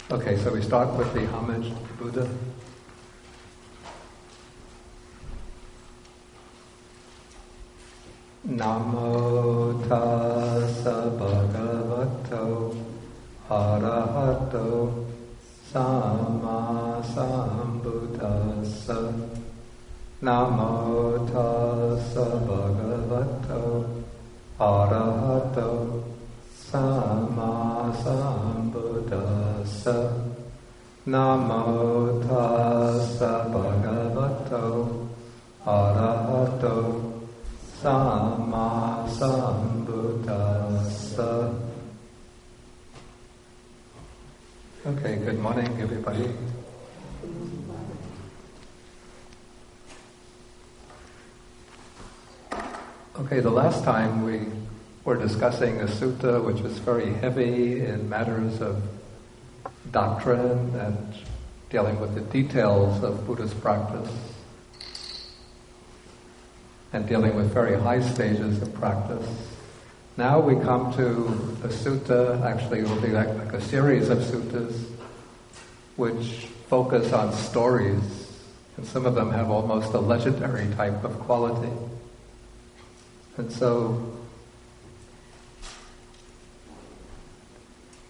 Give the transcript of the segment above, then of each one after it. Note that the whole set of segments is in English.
Okay, so we start with the homage to Buddha. Namo tassa bhagavato arahato samma sambuddhassa. Namo tassa bhagavato arahato samma sambuddhassa. Namo tassa bhagavato arahato Samma Sambuddhassa. Okay, good morning, everybody. Okay, the last time we were discussing a sutta which was very heavy in matters of doctrine and dealing with the details of Buddhist practice, and dealing with very high stages of practice. Now we come to a sutta, actually it will be like a series of suttas, which focus on stories, and some of them have almost a legendary type of quality. And so,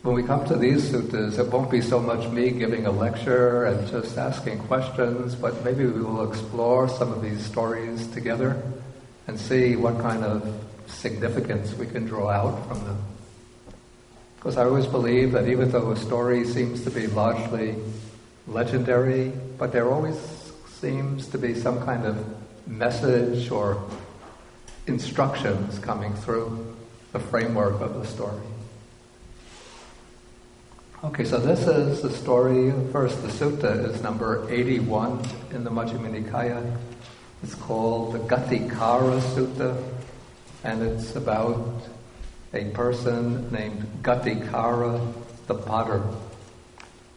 when we come to these suttas, it won't be so much me giving a lecture and just asking questions, but maybe we will explore some of these stories together and see what kind of significance we can draw out from them. Because I always believe that even though a story seems to be largely legendary, but there always seems to be some kind of message or instructions coming through the framework of the story. Okay, so this is the story. First, the sutta is number 81 in the Majjhima Nikaya. It's called the Ghatikara Sutta, and it's about a person named Ghatikara the potter.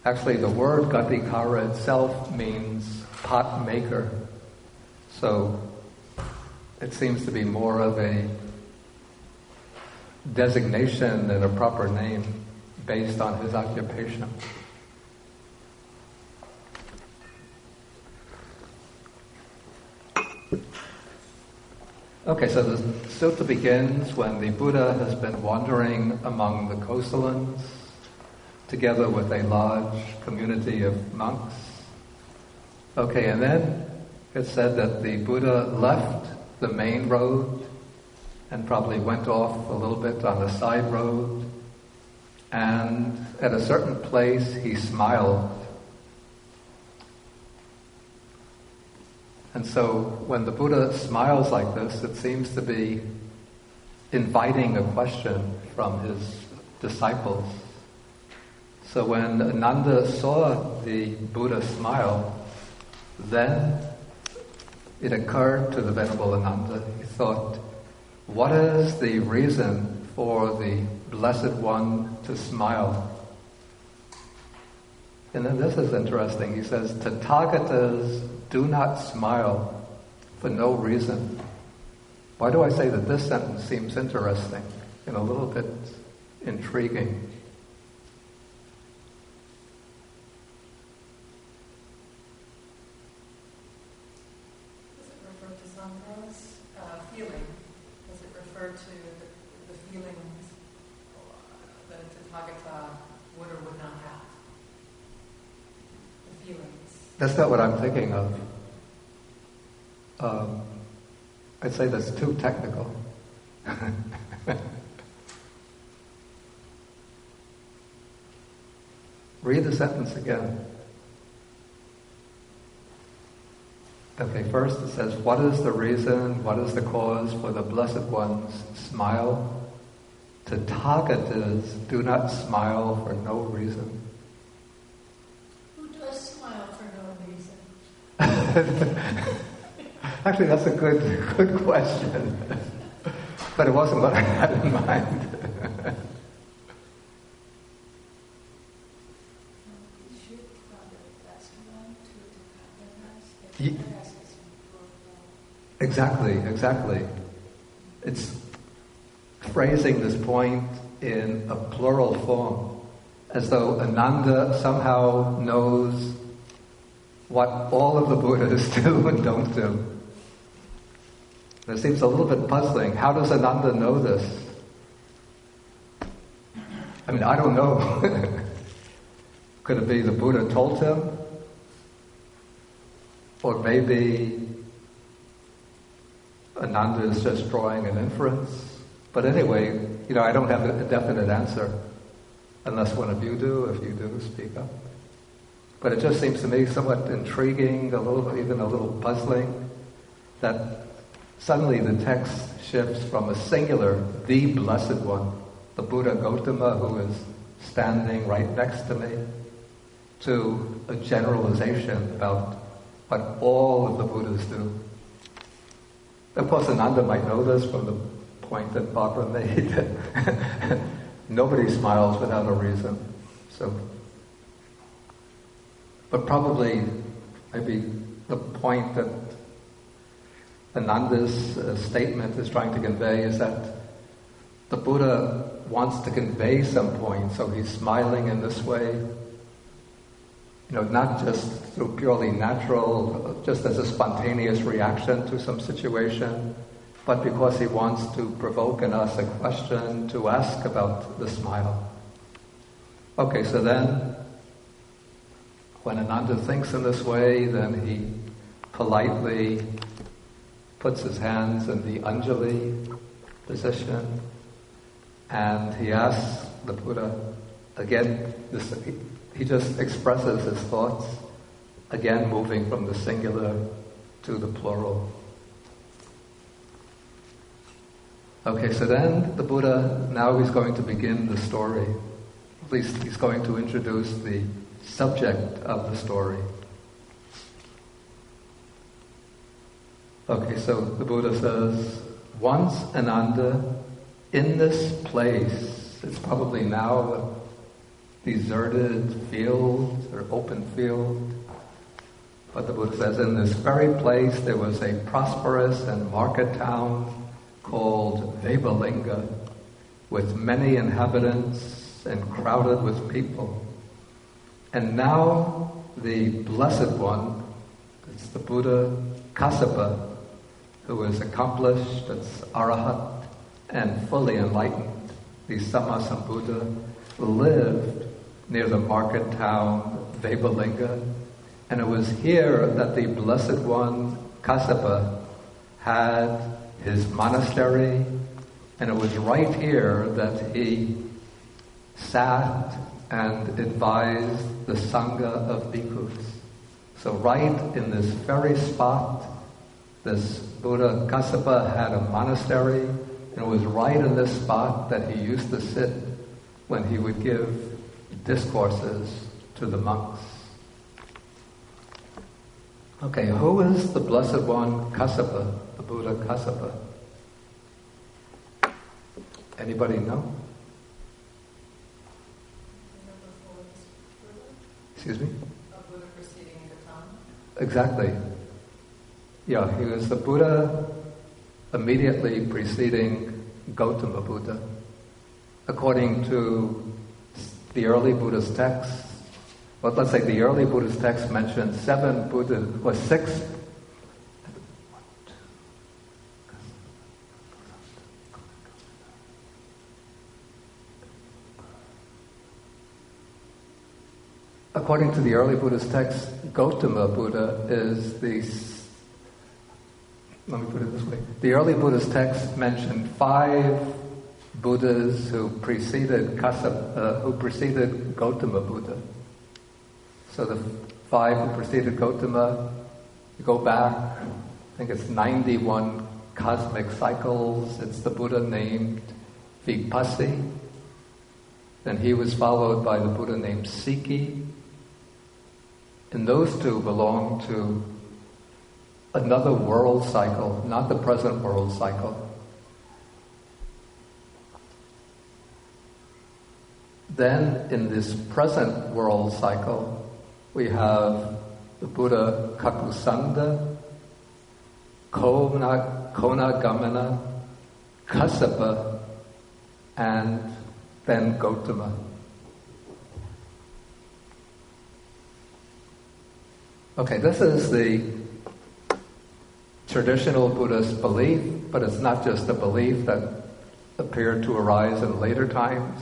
Actually, the word Ghatikara itself means pot maker. So, it seems to be more of a designation than a proper name based on his occupation. Okay, so the sutta begins when the Buddha has been wandering among the Kosalans together with a large community of monks. Okay, and then it's said that the Buddha left the main road and probably went off a little bit on the side road, and at a certain place he smiled. And so when the Buddha smiles like this, it seems to be inviting a question from his disciples. So when Ananda saw the Buddha smile, then it occurred to the Venerable Ananda. He thought, what is the reason for the Blessed One to smile? And then this is interesting. He says, Tathagatas do not smile for no reason. Why do I say that this sentence seems interesting and a little bit intriguing? Does it refer to Sangha's feeling? Does it refer to the feelings that a Tathagata would or would not have? The feelings. That's not what I'm thinking of. I'd say that's too technical. Read the sentence again. Okay, first it says, what is the reason, what is the cause for the Blessed One's smile? Tathagatas do not smile for no reason. Actually, that's a good question. But it wasn't what I had in mind. Exactly. It's phrasing this point in a plural form. as though Ananda somehow knows what all of the Buddhas do and don't do. It seems a little bit puzzling. How does Ananda know this? I mean, I don't know. Could it be the Buddha told him? Or maybe Ananda is just drawing an inference. But anyway, I don't have a definite answer. Unless one of you do. If you do, speak up. But it just seems to me somewhat intriguing, even a little puzzling, that suddenly the text shifts from a singular, the Blessed One, the Buddha Gautama, who is standing right next to me, to a generalization about what all of the Buddhas do. Of course, Ananda might know this from the point that Barbara made. Nobody smiles without a reason. But probably, maybe the point that Ananda's statement is trying to convey is that the Buddha wants to convey some point, so he's smiling in this way, not just through purely natural, just as a spontaneous reaction to some situation, but because he wants to provoke in us a question to ask about the smile. Okay, so then, when Ananda thinks in this way, then he politely puts his hands in the Anjali position, and he asks the Buddha, again, he just expresses his thoughts, again moving from the singular to the plural. Okay, so then the Buddha, now he's going to begin the story. At least he's going to introduce the subject of the story. Okay, so the Buddha says, once Ananda, in this place, it's probably now a deserted field or open field, but the Buddha says, in this very place there was a prosperous and market town called Vebalinga, with many inhabitants and crowded with people. And now the Blessed One, it's the Buddha Kassapa, who is accomplished, it's Arahat, and fully enlightened, the Sammasambuddha, lived near the market town Vebalinga, and it was here that the Blessed One, Kassapa, had his monastery, and it was right here that he sat and advised the Sangha of bhikkhus. So right in this very spot, this Buddha Kassapa had a monastery, and it was right in this spot that he used to sit when he would give discourses to the monks. Okay, who is the Blessed One Kassapa, the Buddha Kassapa? Anybody know? Excuse me? A Buddha preceding Gautama? Exactly. Yeah, he was the Buddha immediately preceding Gautama Buddha. According to the early Buddhist texts, well, let's say the early Buddhist text mentioned 7 Buddhas, or 6. According to the early Buddhist text, Gautama Buddha is let me put it this way. The early Buddhist text mentioned 5 Buddhas who preceded Gautama Buddha. So the 5 who preceded Gautama, you go back, I think it's 91 cosmic cycles. It's the Buddha named Vipassi. Then he was followed by the Buddha named Sikhi. And those 2 belong to another world cycle, not the present world cycle. Then, in this present world cycle, we have the Buddha Kakusanda, Konagamana, Kassapa, and then Gautama. Okay, this is the traditional Buddhist belief, but it's not just a belief that appeared to arise in later times,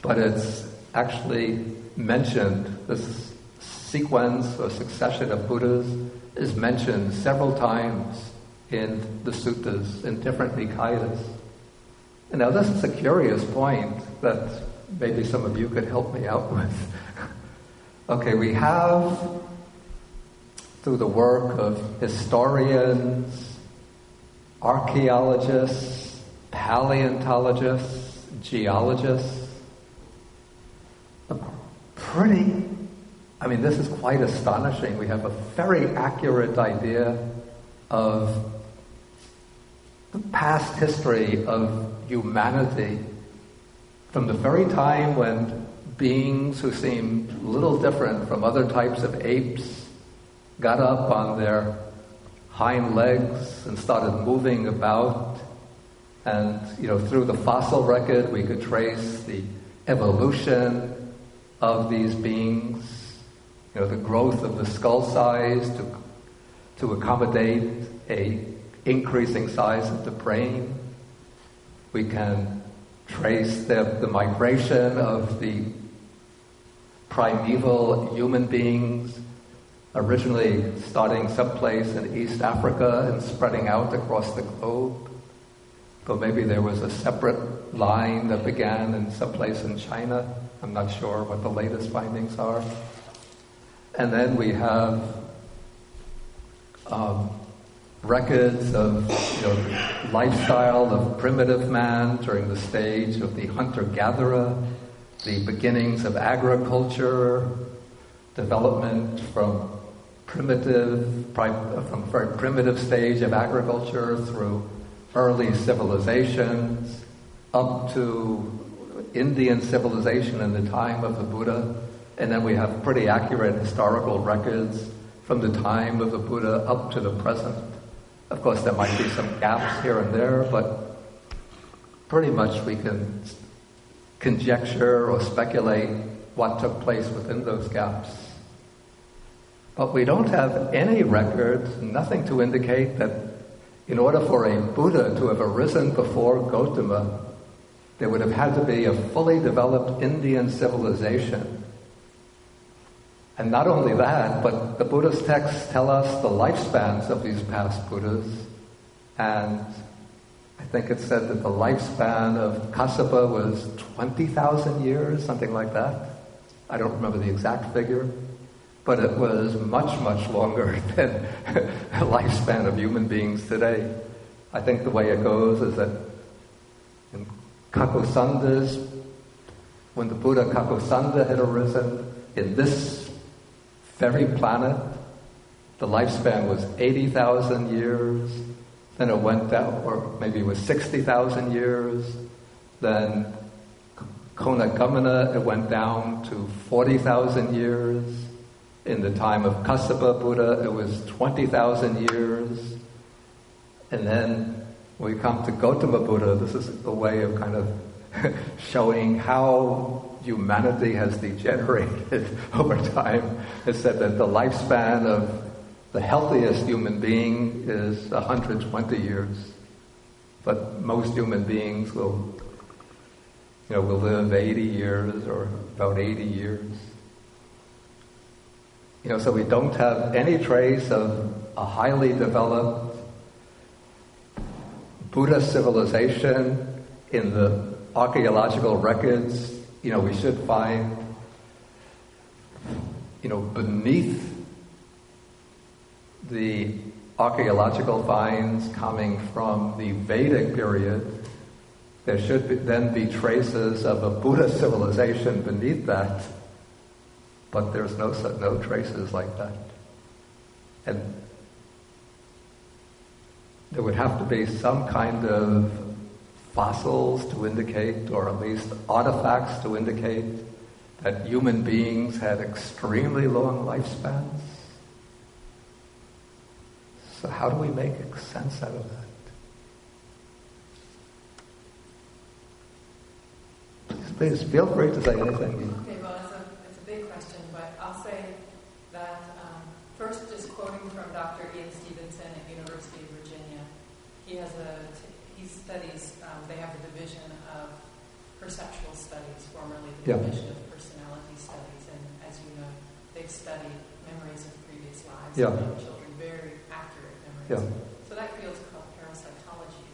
but it's actually mentioned. This sequence or succession of Buddhas is mentioned several times in the suttas, in different Nikayas. And now this is a curious point that maybe some of you could help me out with. Okay, we have, through the work of historians, archaeologists, paleontologists, geologists, this is quite astonishing. We have a very accurate idea of the past history of humanity from the very time when beings who seemed little different from other types of apes got up on their hind legs and started moving about. And, through the fossil record, we could trace the evolution of these beings, the growth of the skull size to accommodate a increasing size of the brain. We can trace the migration of the primeval human beings, originally starting someplace in East Africa and spreading out across the globe. But maybe there was a separate line that began in someplace in China. I'm not sure what the latest findings are. And then we have records of lifestyle of primitive man during the stage of the hunter-gatherer, the beginnings of agriculture, development from very primitive stage of agriculture through early civilizations up to Indian civilization in the time of the Buddha. And then we have pretty accurate historical records from the time of the Buddha up to the present. Of course, there might be some gaps here and there, but pretty much we can conjecture or speculate what took place within those gaps. But we don't have any record, nothing to indicate that in order for a Buddha to have arisen before Gautama, there would have had to be a fully developed Indian civilization. And not only that, but the Buddhist texts tell us the lifespans of these past Buddhas. And I think it said that the lifespan of Kassapa was 20,000 years, something like that. I don't remember the exact figure, but it was much, much longer than the lifespan of human beings today. I think the way it goes is that in Kakosandas, when the Buddha Kakosanda had arisen, in this very planet, the lifespan was 80,000 years, then it went down, or maybe it was 60,000 years, then Konakamana, it went down to 40,000 years. In the time of Kassapa Buddha, it was 20,000 years. And then when we come to Gautama Buddha, this is a way of kind of showing how humanity has degenerated over time. It said that the lifespan of the healthiest human being is 120 years. But most human beings will live 80 years or about 80 years. So we don't have any trace of a highly developed Buddha civilization in the archaeological records. We should find, beneath the archaeological finds coming from the Vedic period, there should then be traces of a Buddha civilization beneath that, but there's no traces like that. And there would have to be some kind of fossils to indicate, or at least artifacts to indicate, that human beings had extremely long lifespans. So how do we make sense out of that? Please feel free to say anything. Okay, well, it's a big question, but I'll say That first, just quoting from Dr. Ian Stevenson at University of Virginia, he studies. They have a division of perceptual studies, formerly the division of personality studies, and as you know, they've studied memories of previous lives of young children, very accurate memories. So that field's called parapsychology,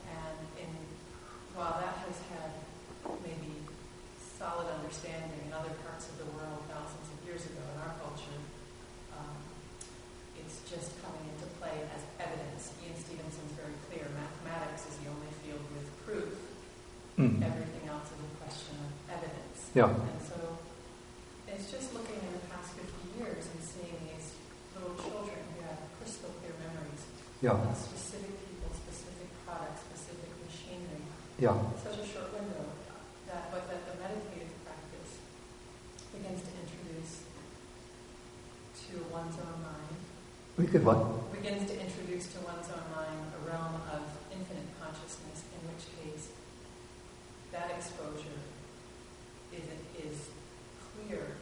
and while that has had maybe solid understanding in other parts of the world thousands of years ago in our culture, it's just coming into play as evidence. Ian Stevenson's very clear. Mathematics is the only field with proof. Everything else is a question of evidence. And so it's just looking in the past 50 years and seeing these little children who have crystal clear memories of specific people, specific products, specific machinery. Such a short window that the meditative practice begins to introduce to one's own mind. Begins to introduce to one's own mind a realm of infinite consciousness, in which case that exposure is clear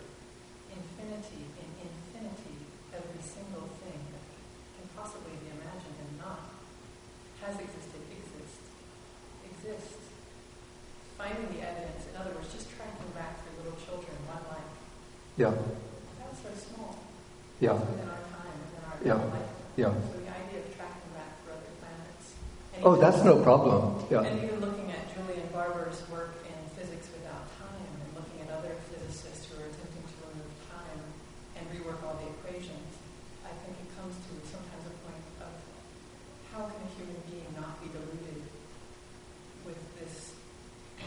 infinity in infinity. Every single thing that can possibly be imagined and not has existed, exists. Finding the evidence, in other words, just tracking back through little children, one life. That's so small. Within our time, within our life. So the idea of tracking back through other planets. That's no problem. And even looking at Julian Barber's work in Physics Without Time, and looking at other physicists who are attempting to remove time and rework all the equations, I think it comes to sometimes a point of how can a human being not be deluded with this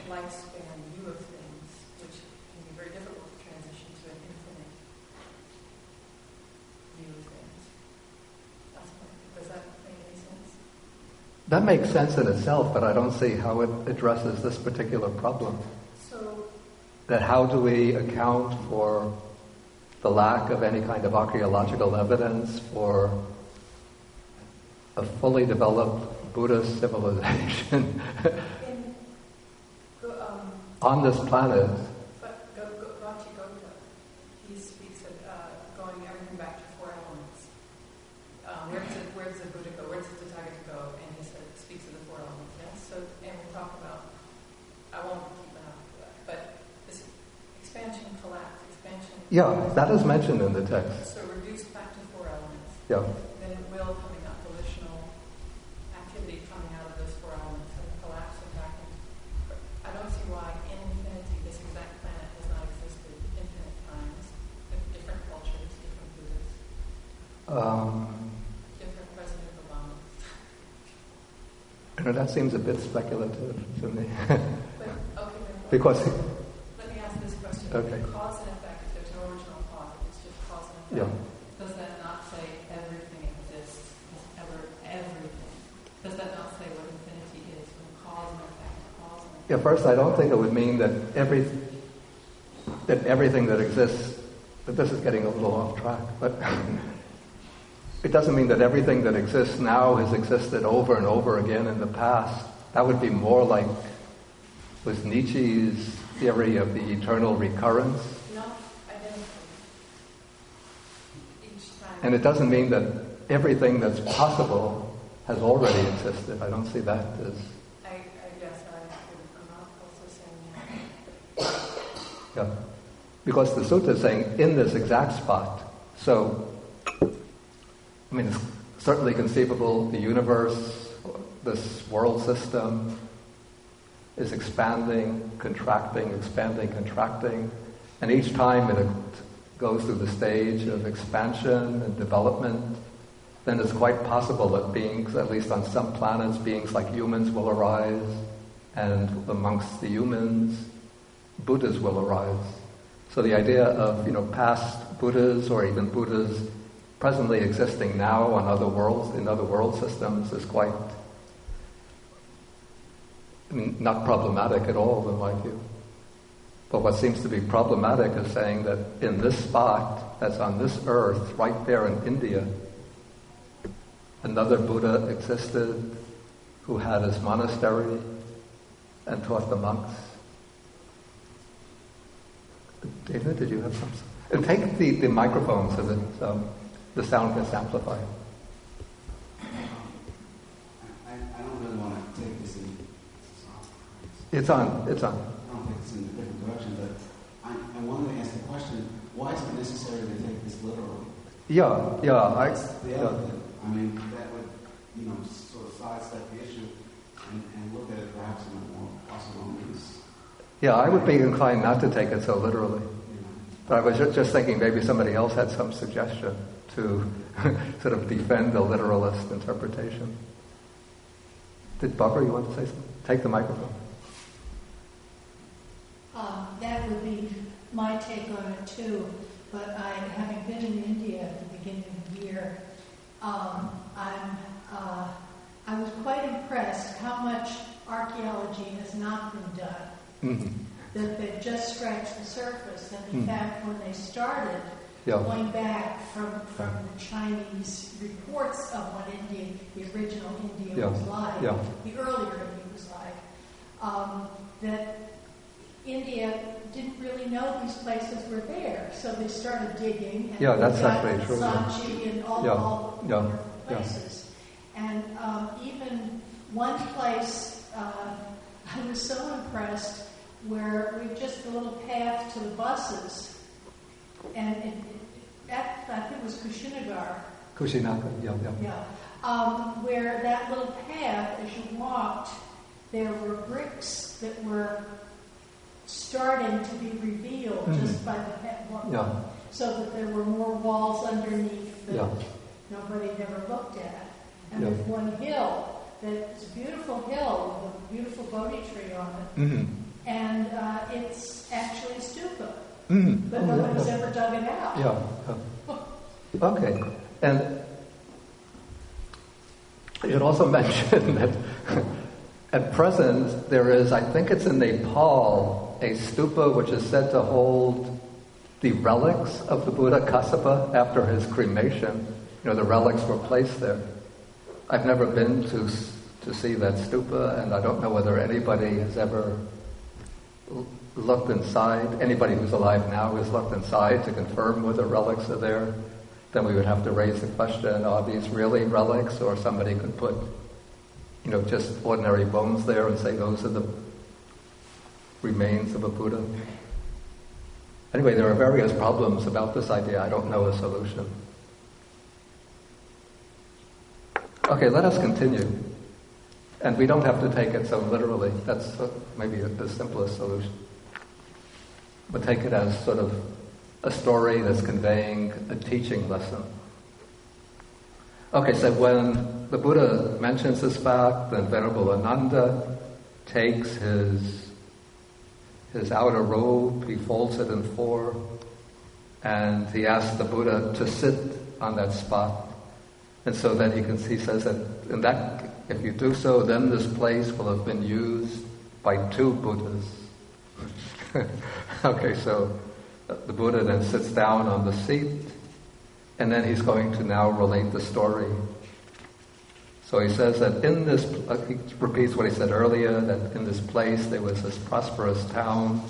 lifespan view of things, which can be very difficult to transition to an infinite view of things. Does that make any sense? That makes sense in itself, but I don't see how it addresses this particular problem. That how do we account for the lack of any kind of archaeological evidence for a fully developed Buddhist civilization on this planet? But Ghatikara, he speaks of going everything back to four elements. Where does the Buddha go? Where does the Tathagata go? And he speaks of the four elements. Yes. So, and we talk about. I won't keep an eye on that, but this expansion, collapse, expansion. That is mentioned in the text. So reduced back to four elements. Then it will coming out volitional activity coming out of those four elements and collapsing back into. I don't see why in infinity this exact planet has not existed infinite times, with different cultures, different Buddhas, different President Obama. That seems a bit speculative to me. Because let me ask this question. Okay. Cause and effect, if there's no original cause, if it's just cause and effect, does that not say everything exists? Everything. Does that not say what infinity is when cause and effect, First, I don't think it would mean that everything that exists, but this is getting a little off track, but it doesn't mean that everything that exists now has existed over and over again in the past. That would be more like with Nietzsche's theory of the eternal recurrence. Not identical. Each time. And it doesn't mean that everything that's possible has already existed. I don't see that as... I guess I'm not also saying that. Because the sutta is saying in this exact spot. So, it's certainly conceivable the universe, this world system, is expanding, contracting, and each time it goes through the stage of expansion and development, then it's quite possible that beings, at least on some planets, beings like humans will arise, and amongst the humans, Buddhas will arise. So the idea of, past Buddhas or even Buddhas presently existing now on other worlds, in other world systems is quite not problematic at all in my view. But what seems to be problematic is saying that in this spot, that's on this earth, right there in India, another Buddha existed who had his monastery and taught the monks. David, did you have something? And take the microphone so that the sound gets amplified. I don't really want to take this in. It's on. I don't take this in a different direction, but I wanted to ask the question: why is it necessary to take this literally? Yeah. That's the other thing. I mean, that would, sort of sidestep the issue and look at it perhaps in a more possible means. Yeah, I would be inclined not to take it so literally. But I was just thinking maybe somebody else had some suggestion to sort of defend the literalist interpretation. Did Barbara, you want to say something? Take the microphone. That would be my take on it too. But having been in India at the beginning of the year, I was quite impressed how much archaeology has not been done. Mm-hmm. That they've just scratched the surface. And in fact, when they started, going back from the Chinese reports of what India, the original India was like, the earlier India was like, that India didn't really know these places were there. So they started digging. And that's actually true. Sanchi and all the places. And even one place, I was so impressed, where we just a little path to the buses, and I think it was Kushinagar, where that little path, as you walked, there were bricks that were starting to be revealed just by the path, so that there were more walls underneath that nobody had ever looked at. And there's one hill, that's a beautiful hill with a beautiful Bodhi tree on it. Mm-hmm. And it's actually a stupa, but nobody's ever dug it out. Okay. And you had also mentioned that at present there is, I think it's in Nepal, a stupa which is said to hold the relics of the Buddha Kassapa after his cremation. The relics were placed there. I've never been to see that stupa, and I don't know whether anybody has ever looked inside. Anybody who's alive now has looked inside to confirm whether relics are there. Then we would have to raise the question, are these really relics? Or somebody could put, just ordinary bones there and say those are the remains of a Buddha. Anyway, there are various problems about this idea. I don't know a solution. Okay, let us continue. And we don't have to take it so literally. That's maybe the simplest solution. But take it as sort of a story that's conveying a teaching lesson. Okay, so when the Buddha mentions this fact, then Venerable Ananda takes his outer robe, he folds it in four, and he asks the Buddha to sit on that spot. And so then he says that if you do so, then this place will have been used by 2 Buddhas. Okay, so the Buddha then sits down on the seat, and then he's going to now relate the story. So he says that he repeats what he said earlier, that in this place there was this prosperous town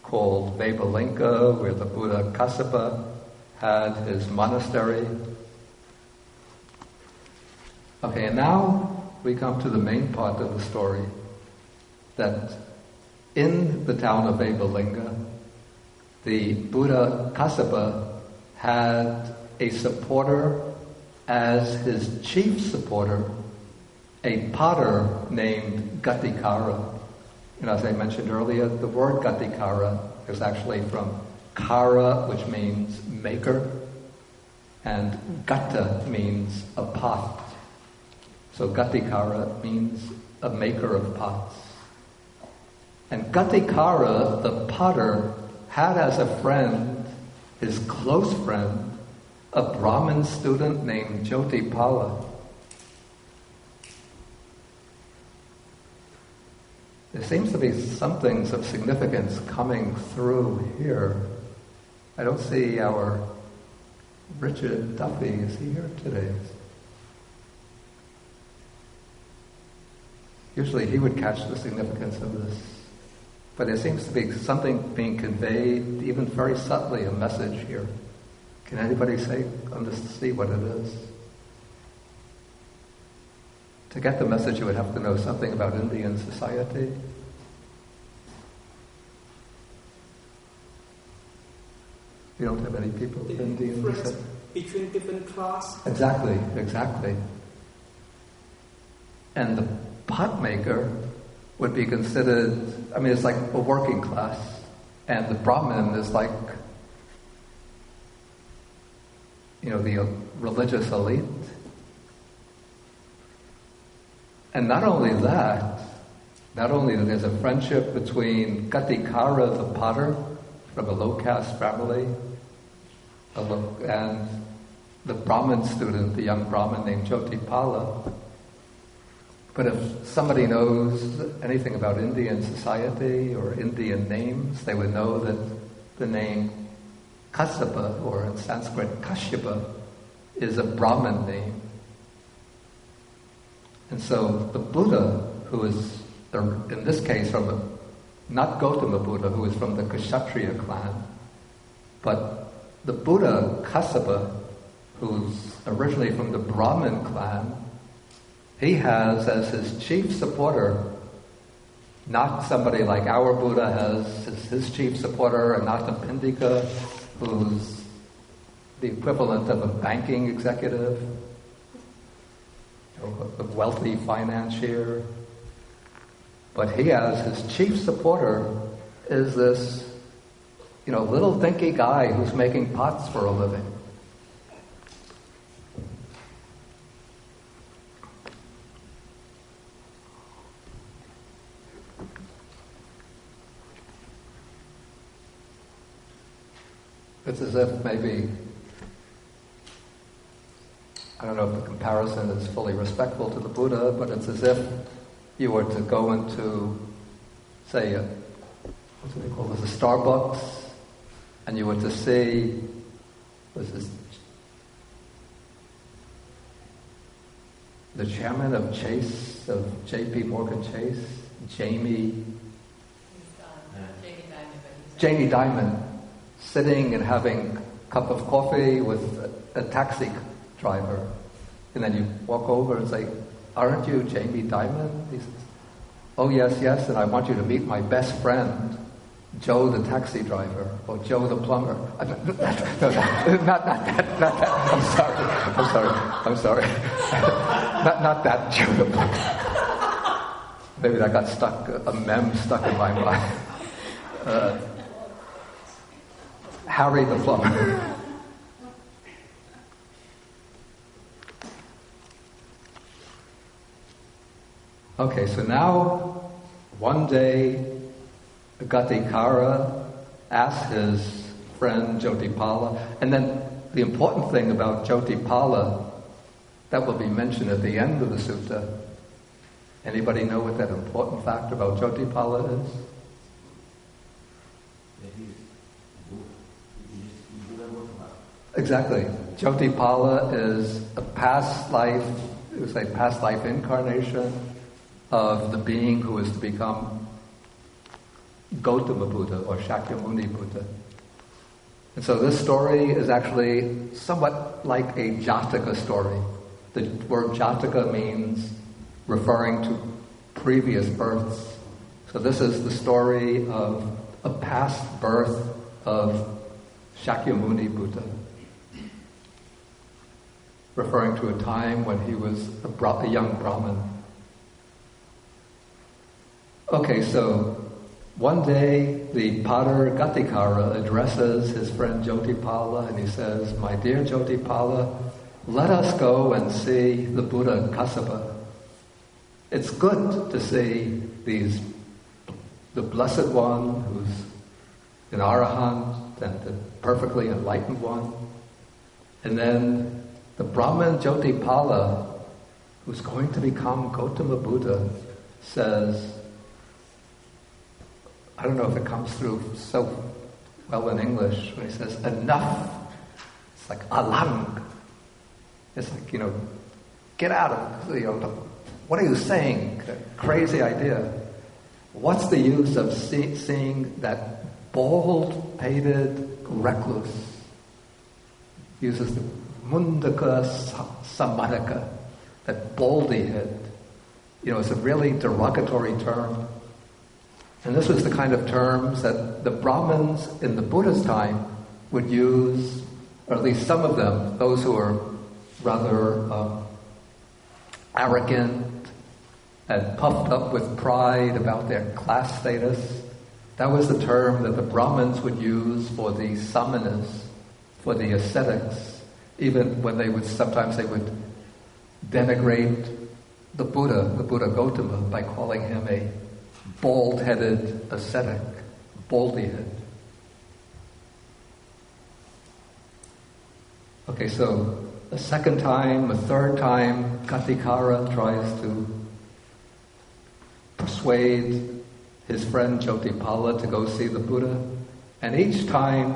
called Vaibhalinka, where the Buddha Kassapa had his monastery. Okay, and now we come to the main part of the story, that in the town of Vaibhalinka, the Buddha Kassapa had a supporter as his chief supporter, a potter named Ghatikara. As I mentioned earlier, the word Ghatikara is actually from kara, which means maker, and gata means a pot. So Ghatikara means a maker of pots. And Ghatikara, the potter, had as a friend, his close friend, a Brahmin student named Jyotipala. There seems to be some things of significance coming through here. I don't see our Richard Duffy. Is he here today? Usually he would catch the significance of this. But there seems to be something being conveyed, even very subtly, a message here. Can anybody see what it is? To get the message, you would have to know something about Indian society. You don't have any people in Indian society? Between different classes? Exactly. And the pot maker would be considered, it's like a working class, and the Brahmin is like, the religious elite. And not only that there's a friendship between Ghatikara, the potter, from a low-caste family, and the Brahmin student, the young Brahmin named Jyotipala. But if somebody knows anything about Indian society or Indian names, they would know that the name Kassapa, or in Sanskrit Kashyapa, is a Brahmin name. And so the Buddha, who is, in this case, not Gautama Buddha, who is from the Kshatriya clan, but the Buddha Kassapa, who's originally from the Brahmin clan, he has as his chief supporter not somebody like our Buddha has as his chief supporter, Anathapindika, who's the equivalent of a banking executive, a wealthy financier. But he has his chief supporter is this, little dinky guy who's making pots for a living. It's as if maybe, I don't know if the comparison is fully respectful to the Buddha, but it's as if you were to go into, say, a Starbucks, and you were to see, the chairman of Chase, of J.P. Morgan Chase, Jamie Dimon, sitting and having a cup of coffee with a taxi driver. And then you walk over and say, "Aren't you Jamie Dimon?" He says, "Oh, yes, and I want you to meet my best friend, Joe the taxi driver, or Joe the plumber." No, not that. I'm sorry. not that Joe the plumber. Maybe that got stuck, a mem stuck in my mind. Harry the plumber. Okay, so now, one day, Ghatikara asked his friend Jyotipala, and then the important thing about Jyotipala that will be mentioned at the end of the sutta. Anybody know what that important fact about Jyotipala is? Exactly. Jyotipala is a past life, it was a past life incarnation of the being who is to become Gautama Buddha or Shakyamuni Buddha. And so this story is actually somewhat like a Jataka story. The word Jataka means referring to previous births. So this is the story of a past birth of Shakyamuni Buddha, referring to a time when he was a young Brahmin. Okay, so one day the potter Ghatikara addresses his friend Jyotipala and he says, "My dear Jyotipala, let us go and see the Buddha Kassapa. It's good to see the Blessed One who's an Arahant and the perfectly enlightened one. And then the Brahmin Jyotipala, who's going to become Gautama Buddha, says," I don't know if it comes through so well in English, when he says, "Enough." It's like, "Alang." It's like, get out of, what are you saying? Crazy idea. what's the use of seeing that bald-pated recluse? Uses the Mundaka Samadaka, that baldy head. It's a really derogatory term. And this was the kind of terms that the Brahmins in the Buddha's time would use, or at least some of them, those who were rather arrogant and puffed up with pride about their class status. That was the term that the Brahmins would use for the samanas, for the ascetics, even when sometimes they would denigrate the Buddha Gautama, by calling him a bald-headed ascetic, baldy-head. Okay, so a second time, a third time, Ghatikara tries to persuade his friend Jyotipala to go see the Buddha, and each time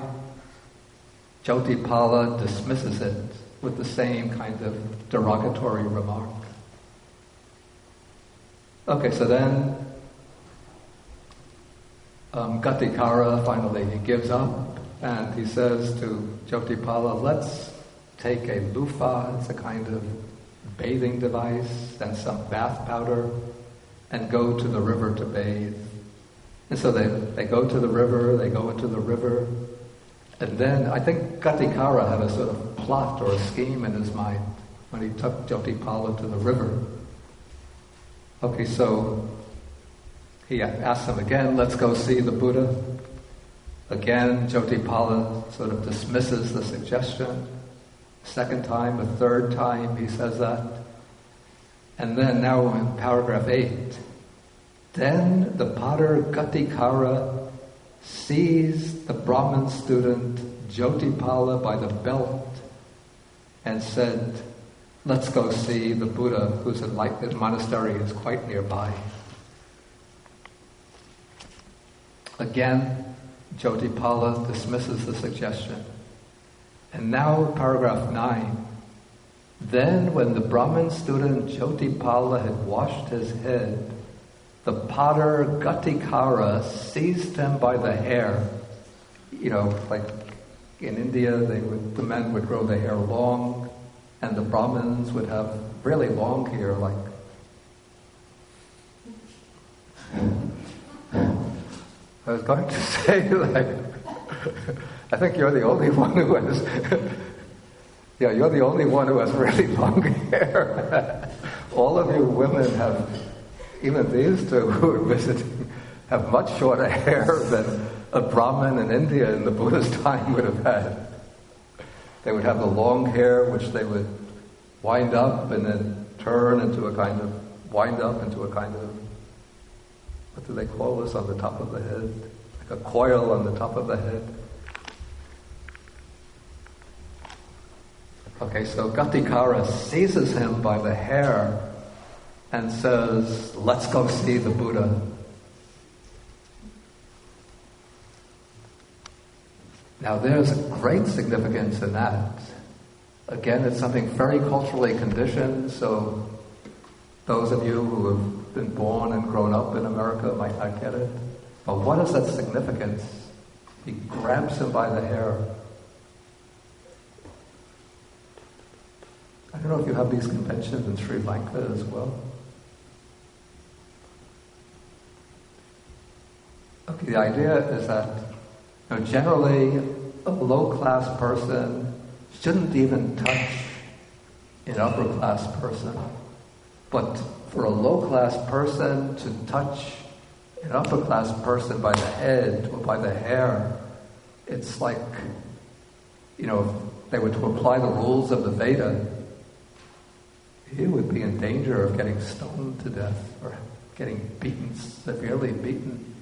Jyotipala dismisses it with the same kind of derogatory remark. Okay, so then Ghatikara finally he gives up and he says to Jyotipala, let's take a loofah, it's a kind of bathing device, and some bath powder, and go to the river to bathe. And so they go to the river, they go into the river, and then I think Ghatikara had a sort of plot or a scheme in his mind when he took Jyotipala to the river. Okay, so he asks him again, let's go see the Buddha. Again, Jyotipala sort of dismisses the suggestion. Second time, a third time, he says that. And then now in paragraph 8, then the potter Ghatikara seized the Brahmin student Jyotipala by the belt and said, let's go see the Buddha, whose enlightened monastery is quite nearby. Again, Jyotipala dismisses the suggestion. And now paragraph 9. Then when the Brahmin student Jyotipala had washed his head, the potter Ghatikara seized him by the hair. Like in India, the men would grow their hair long, and the Brahmins would have really long hair, like. I was going to say, I think you're the only one who has. You're the only one who has really long hair. All of you women have, even these two who are visiting, have much shorter hair than a Brahmin in India in the Buddha's time would have had. They would have the long hair, which they would wind up and then wind up into a kind of, what do they call this on the top of the head? Like a coil on the top of the head. Okay, so Ghatikara seizes him by the hair and says, let's go see the Buddha. Now there's a great significance in that. Again, it's something very culturally conditioned, so those of you who have been born and grown up in America might not get it. But what is that significance? He grabs him by the hair. I don't know if you have these conventions in Sri Lanka as well. Okay, the idea is that generally a low-class person shouldn't even touch an upper-class person. But for a low-class person to touch an upper-class person by the head or by the hair, it's like, if they were to apply the rules of the Veda, he would be in danger of getting stoned to death or getting beaten, severely beaten.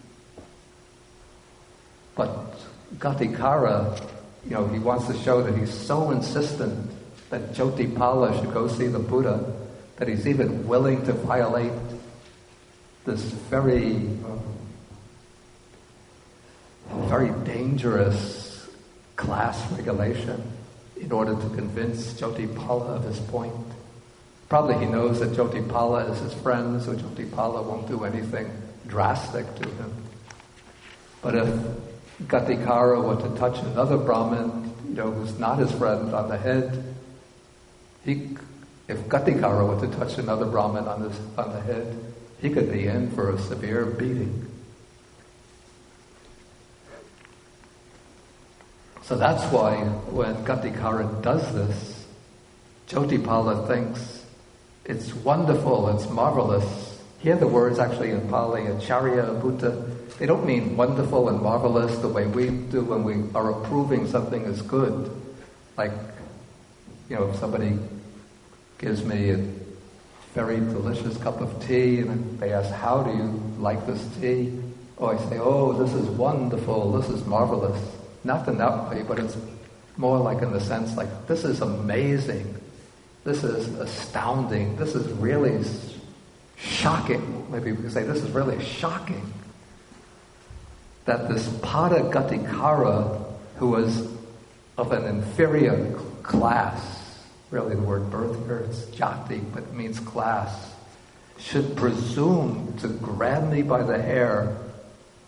But Ghatikara, he wants to show that he's so insistent that Jyotipala should go see the Buddha that he's even willing to violate this very, very dangerous class regulation in order to convince Jyotipala of his point. Probably he knows that Jyotipala is his friend, so Jyotipala won't do anything drastic to him. But if Ghatikara were to touch another Brahmin, who's not his friend, on the head, if Ghatikara were to touch another Brahmin on the head, he could be in for a severe beating. So that's why when Ghatikara does this, Jyotipala thinks it's wonderful, it's marvelous. Here the words actually in Pali, Acharya, Bhuta, they don't mean wonderful and marvelous the way we do when we are approving something as good. Like, if somebody gives me a very delicious cup of tea and they ask, how do you like this tea? I say, this is wonderful, this is marvelous. Not in that way, but it's more like in the sense like, this is amazing, this is astounding, this is really shocking. Maybe we could say, this is really shocking. That this Pada Ghatikara, who was of an inferior class, really the word birth here, it's jati, but it means class, should presume to grab me by the hair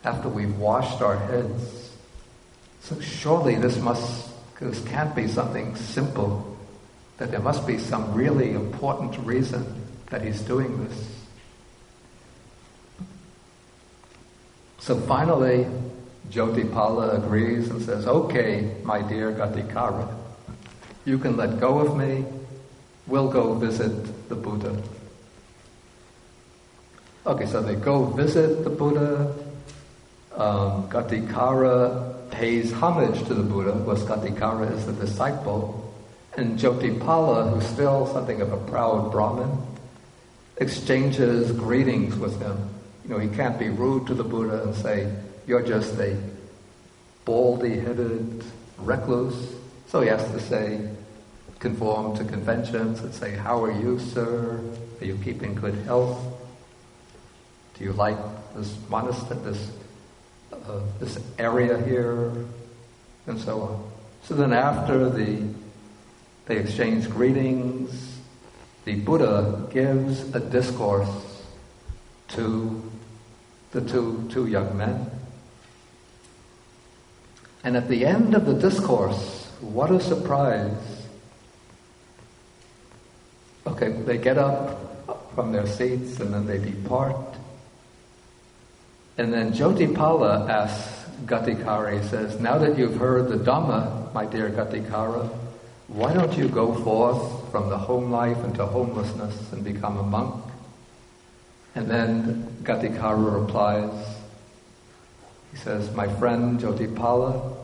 after we've washed our heads. So surely this can't be something simple, that there must be some really important reason that he's doing this. So finally, Jyotipala agrees and says, okay, my dear Ghatikara, you can let go of me, we'll go visit the Buddha. Okay, so they go visit the Buddha. Ghatikara pays homage to the Buddha, because Ghatikara is the disciple, and Jyotipala, who's still something of a proud Brahmin, exchanges greetings with him. He can't be rude to the Buddha and say, you're just a baldy-headed recluse. So he has to say, conform to conventions and say, how are you, sir? Are you keeping good health? Do you like this monastery, this area here? And so on. So then after they exchange greetings, the Buddha gives a discourse to the two young men. And at the end of the discourse, what a surprise. Okay, they get up from their seats and then they depart. And then Jyotipala asks Ghatikara, he says, now that you've heard the Dhamma, my dear Ghatikara, why don't you go forth from the home life into homelessness and become a monk? And then Ghatikara replies, he says, my friend Jyotipala,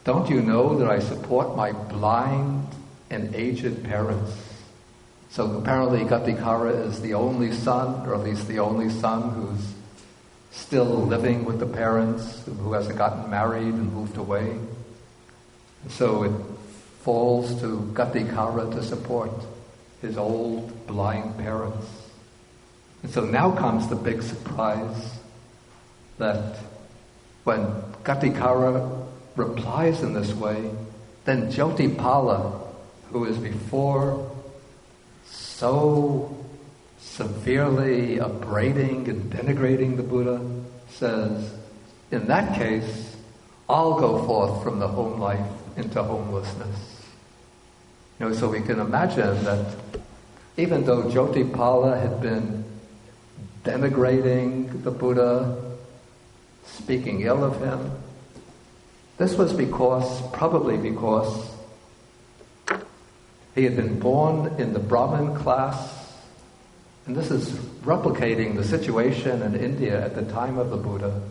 don't you know that I support my blind and aged parents? So apparently Ghatikara is the only son, or at least the only son who's still living with the parents, who hasn't gotten married and moved away. And so it falls to Ghatikara to support his old blind parents. And so now comes the big surprise, that when Ghatikara replies in this way, then Jyotipala, who is before so severely upbraiding and denigrating the Buddha, says, in that case, I'll go forth from the home life into homelessness. So we can imagine that even though Jyotipala had been denigrating the Buddha, speaking ill of him, this was probably because he had been born in the Brahmin class. And this is replicating the situation in India at the time of the Buddha,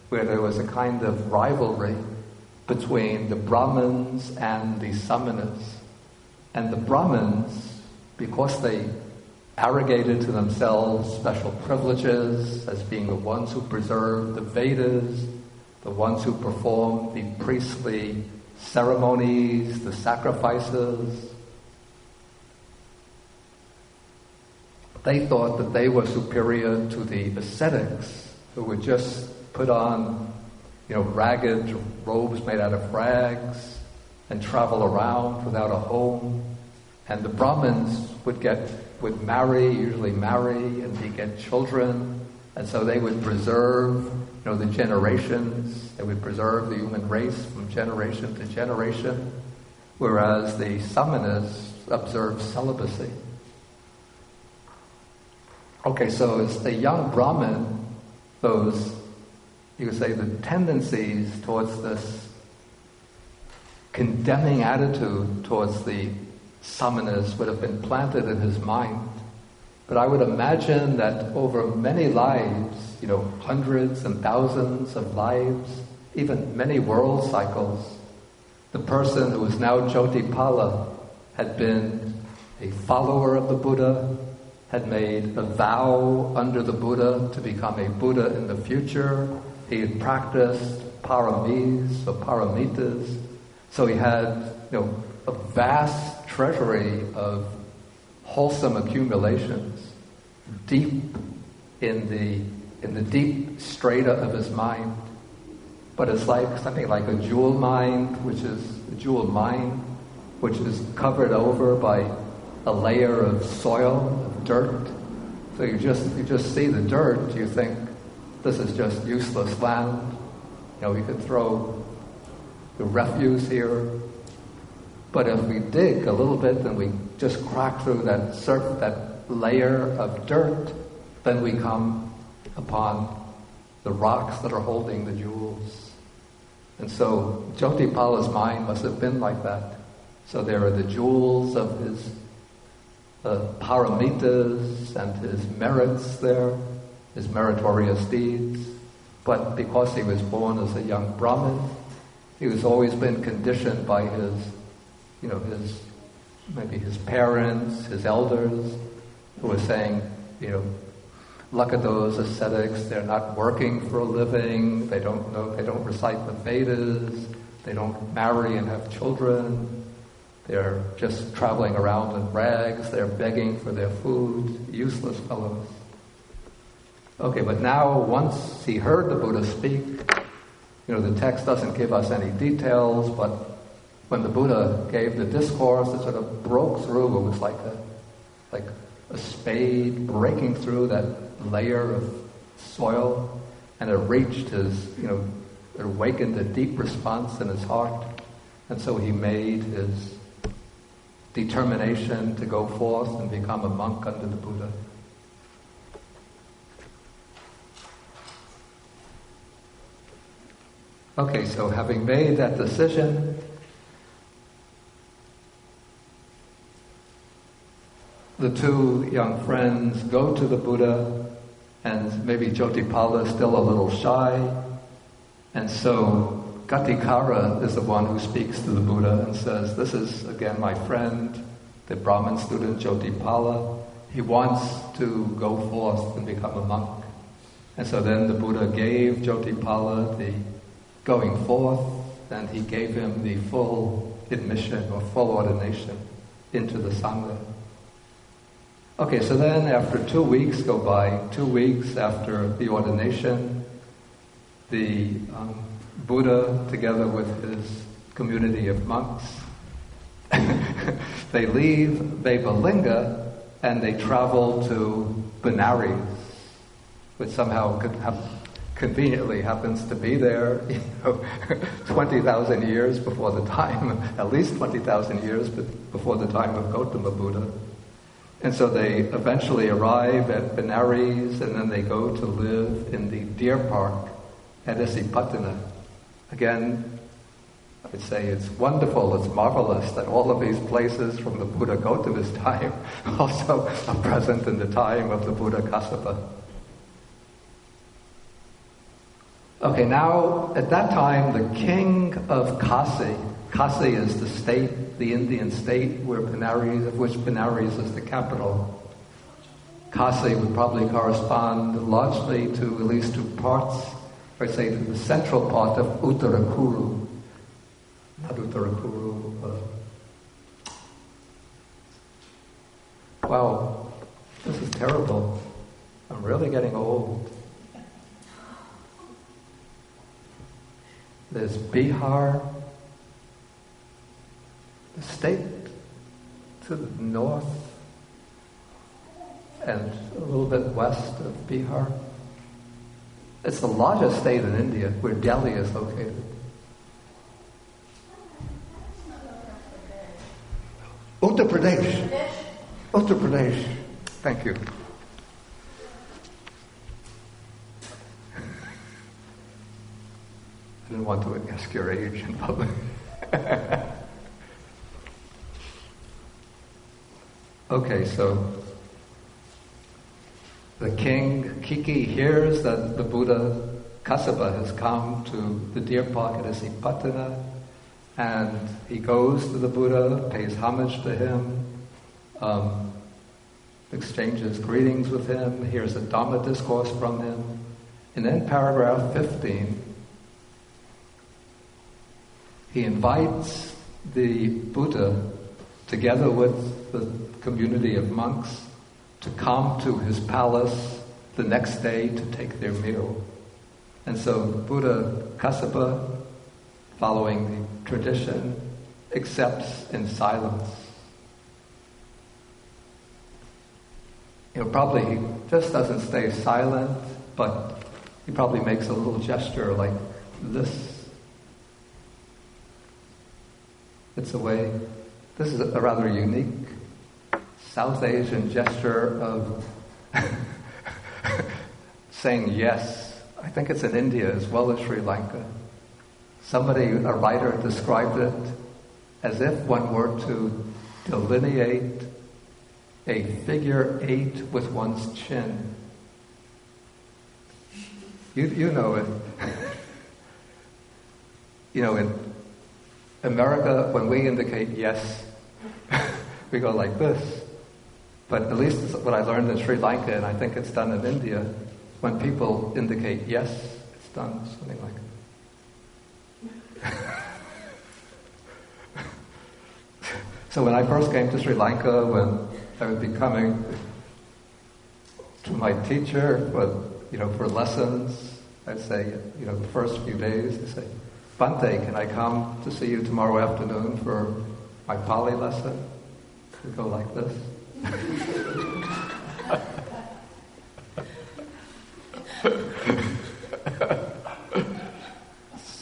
where there was a kind of rivalry between the Brahmins and the Samanas. And the Brahmins, because they arrogated to themselves special privileges as being the ones who preserved the Vedas, the ones who performed the priestly ceremonies, the sacrifices, they thought that they were superior to the ascetics, who would just put on, ragged robes made out of rags and travel around without a home. And the Brahmins would usually marry and beget children And so they would preserve, the generations. They would preserve the human race from generation to generation, whereas the Samanas observed celibacy. Okay, so as a young Brahmin, you could say, the tendencies towards this condemning attitude towards the Samanas would have been planted in his mind. But I would imagine that over many lives, hundreds and thousands of lives, even many world cycles, the person who is now Jyotipala had been a follower of the Buddha, had made a vow under the Buddha to become a Buddha in the future. He had practiced paramis or paramitas. So he had, a vast treasury of wholesome accumulations deep in the deep strata of his mind. But it's like something like a jewel mine, which is covered over by a layer of soil, of dirt. So you just see the dirt, you think this is just useless land. We could throw the refuse here. But if we dig a little bit and we just crack through that layer of dirt, then we come upon the rocks that are holding the jewels. And so Jyotipala's mind must have been like that. So there are the jewels of his paramitas and his merits there, his meritorious deeds. But because he was born as a young Brahmin, he was always been conditioned by maybe his parents, his elders, who were saying, look at those ascetics, they're not working for a living, they don't recite the Vedas, they don't marry and have children, they're just traveling around in rags, they're begging for their food, useless fellows. Okay, but now once he heard the Buddha speak, the text doesn't give us any details, but when the Buddha gave the discourse, it sort of broke through. It was like a spade breaking through that layer of soil, and it reached it awakened a deep response in his heart, and so he made his determination to go forth and become a monk under the Buddha. Okay, so having made that decision, the two young friends go to the Buddha, and maybe Jyotipala is still a little shy, and so Ghatikara is the one who speaks to the Buddha and says, this is, again, my friend, the Brahmin student Jyotipala. He wants to go forth and become a monk. And so then the Buddha gave Jyotipala the going forth, and he gave him the full admission or full ordination into the Sangha. Okay, so then after 2 weeks go by, 2 weeks after the ordination, the Buddha, together with his community of monks, they leave Vaivalinga and they travel to Benares, which somehow conveniently happens to be there, 20,000 years before the time, at least 20,000 years before the time of Gautama Buddha. And so they eventually arrive at Benares, and then they go to live in the deer park at Isipatana. Again, I'd say it's wonderful, it's marvelous that all of these places from the Buddha Gautama's time also are present in the time of the Buddha Kassapa. Okay, now at that time the king of Kasi is the state, the Indian state of which Benares is the capital. Kasi would probably correspond largely to at least two parts, or say to the central part of Uttarakuru. Not Uttarakuru. Wow, this is terrible. I'm really getting old. There's Bihar, the state to the north and a little bit west of Bihar. It's the largest state in India, where Delhi is located. Uttar Pradesh. Uttar Pradesh. Thank you. I didn't want to ask your age in public. Okay, so the king, Kiki, hears that the Buddha Kassapa has come to the deer park at Isipatana, and he goes to the Buddha, pays homage to him, exchanges greetings with him, hears a Dhamma discourse from him. And then paragraph 15, he invites the Buddha, together with the community of monks, to come to his palace the next day to take their meal. And so Buddha Kassapa, following the tradition, accepts in silence. Probably he just doesn't stay silent, but he probably makes a little gesture like this. It's a way, this is a rather unique South Asian gesture of saying yes. I think it's in India as well as Sri Lanka. A writer described it as if one were to delineate a figure 8 with one's chin. You know it. In America, when we indicate yes, we go like this. But at least it's what I learned in Sri Lanka, and I think it's done in India. When people indicate yes, it's done something like So when I first came to Sri Lanka, when I would be coming to my teacher for lessons, I'd say, the first few days, I'd say, Bhante, can I come to see you tomorrow afternoon for my Pali lesson? We'd go like this.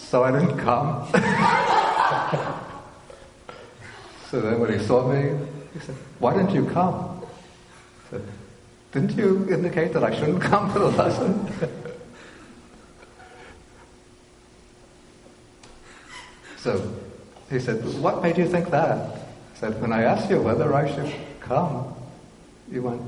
So I didn't come. So then when he saw me, he said, why didn't you come? I said, didn't you indicate that I shouldn't come to the lesson? So he said, what made you think that? I said, when I asked you whether I should come, you went.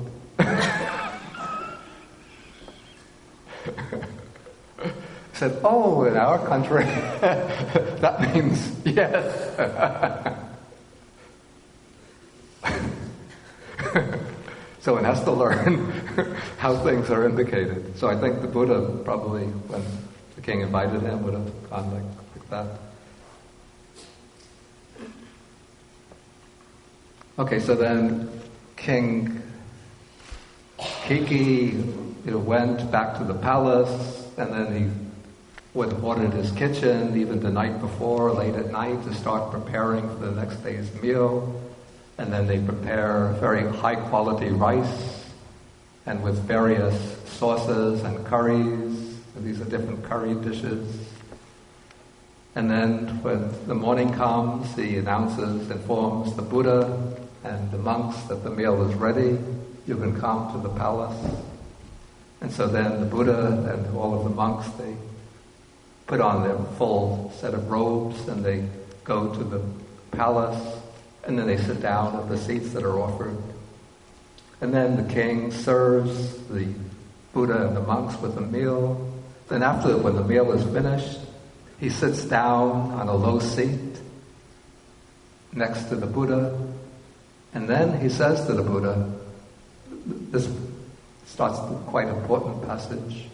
He said, oh, in our country, that means yes. So one has to learn how things are indicated. So I think the Buddha probably, when the king invited him, would have gone like that. Okay, so then King Kiki, went back to the palace, and then he would order his kitchen even the night before, late at night, to start preparing for the next day's meal. And then they prepare very high-quality rice, and with various sauces and curries. And these are different curry dishes. And then when the morning comes, he informs the Buddha and the monks that the meal is ready. You can come to the palace. And so then the Buddha and all of the monks, they put on their full set of robes, and they go to the palace. And then they sit down at the seats that are offered. And then the king serves the Buddha and the monks with a meal. Then when the meal is finished, he sits down on a low seat next to the Buddha. And then he says to the Buddha, this starts the quite important passage.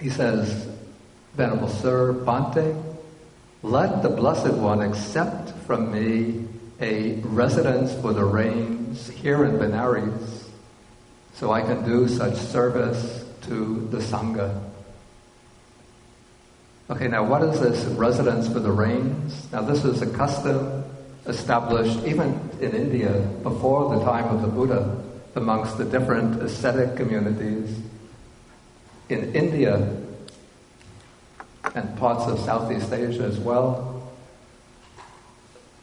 He says, Venerable Sir, Bhante, let the Blessed One accept from me a residence for the rains here in Benares, so I can do such service to the Sangha. Okay, now what is this residence for the rains? Now this is a custom established even in India before the time of the Buddha amongst the different ascetic communities. in India and parts of Southeast Asia as well,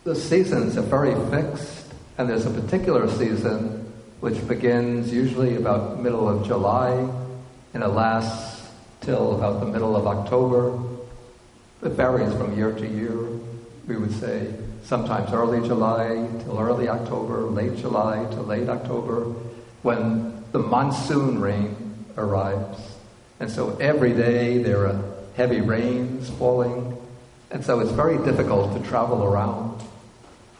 the seasons are very fixed, and there's a particular season which begins usually about middle of July and it lasts till about the middle of October. It varies from year to year. We would say sometimes early July till early October, late July to late October, when the monsoon rain arrives. And so every day there are heavy rains falling, and so it's very difficult to travel around.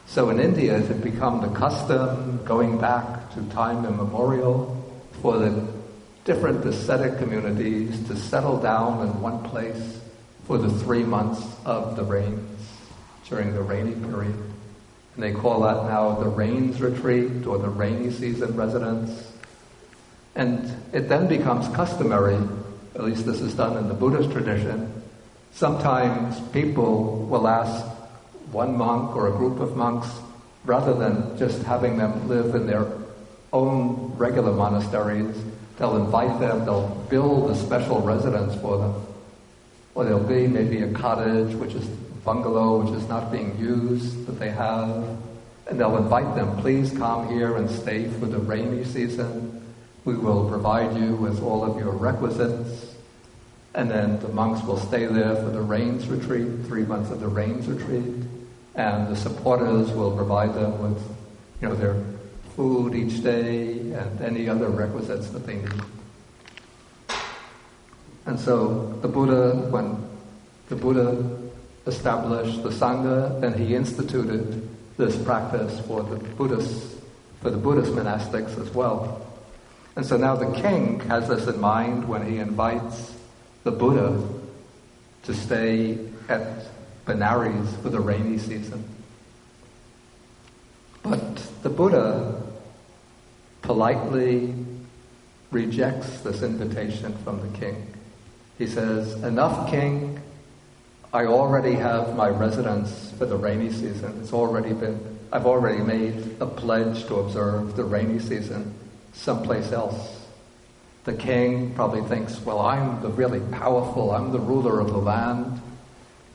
So in India it had become the custom, going back to time immemorial, for the different ascetic communities to settle down in one place for the 3 months of the rains, during the rainy period. And they call that now the rains retreat or the rainy season residence. And it then becomes customary, at least this is done in the Buddhist tradition, sometimes people will ask one monk or a group of monks, rather than just having them live in their own regular monasteries, they'll invite them, they'll build a special residence for them. Or there'll be maybe a cottage, which is a bungalow, which is not being used, that they have. And they'll invite them, please come here and stay for the rainy season. We will provide you with all of your requisites. And then the monks will stay there for the rains retreat, 3 months of the rains retreat. And the supporters will provide them with, their food each day and any other requisites that they need. And so the Buddha, when the Buddha established the Sangha, then he instituted this practice for the Buddhist monastics as well. And so now the king has this in mind when he invites the Buddha to stay at Benares for the rainy season. But the Buddha politely rejects this invitation from the king. He says, "Enough, king. I already have my residence for the rainy season. I've already made a pledge to observe the rainy season someplace else." The king probably thinks, well, I'm the really powerful, I'm the ruler of the land.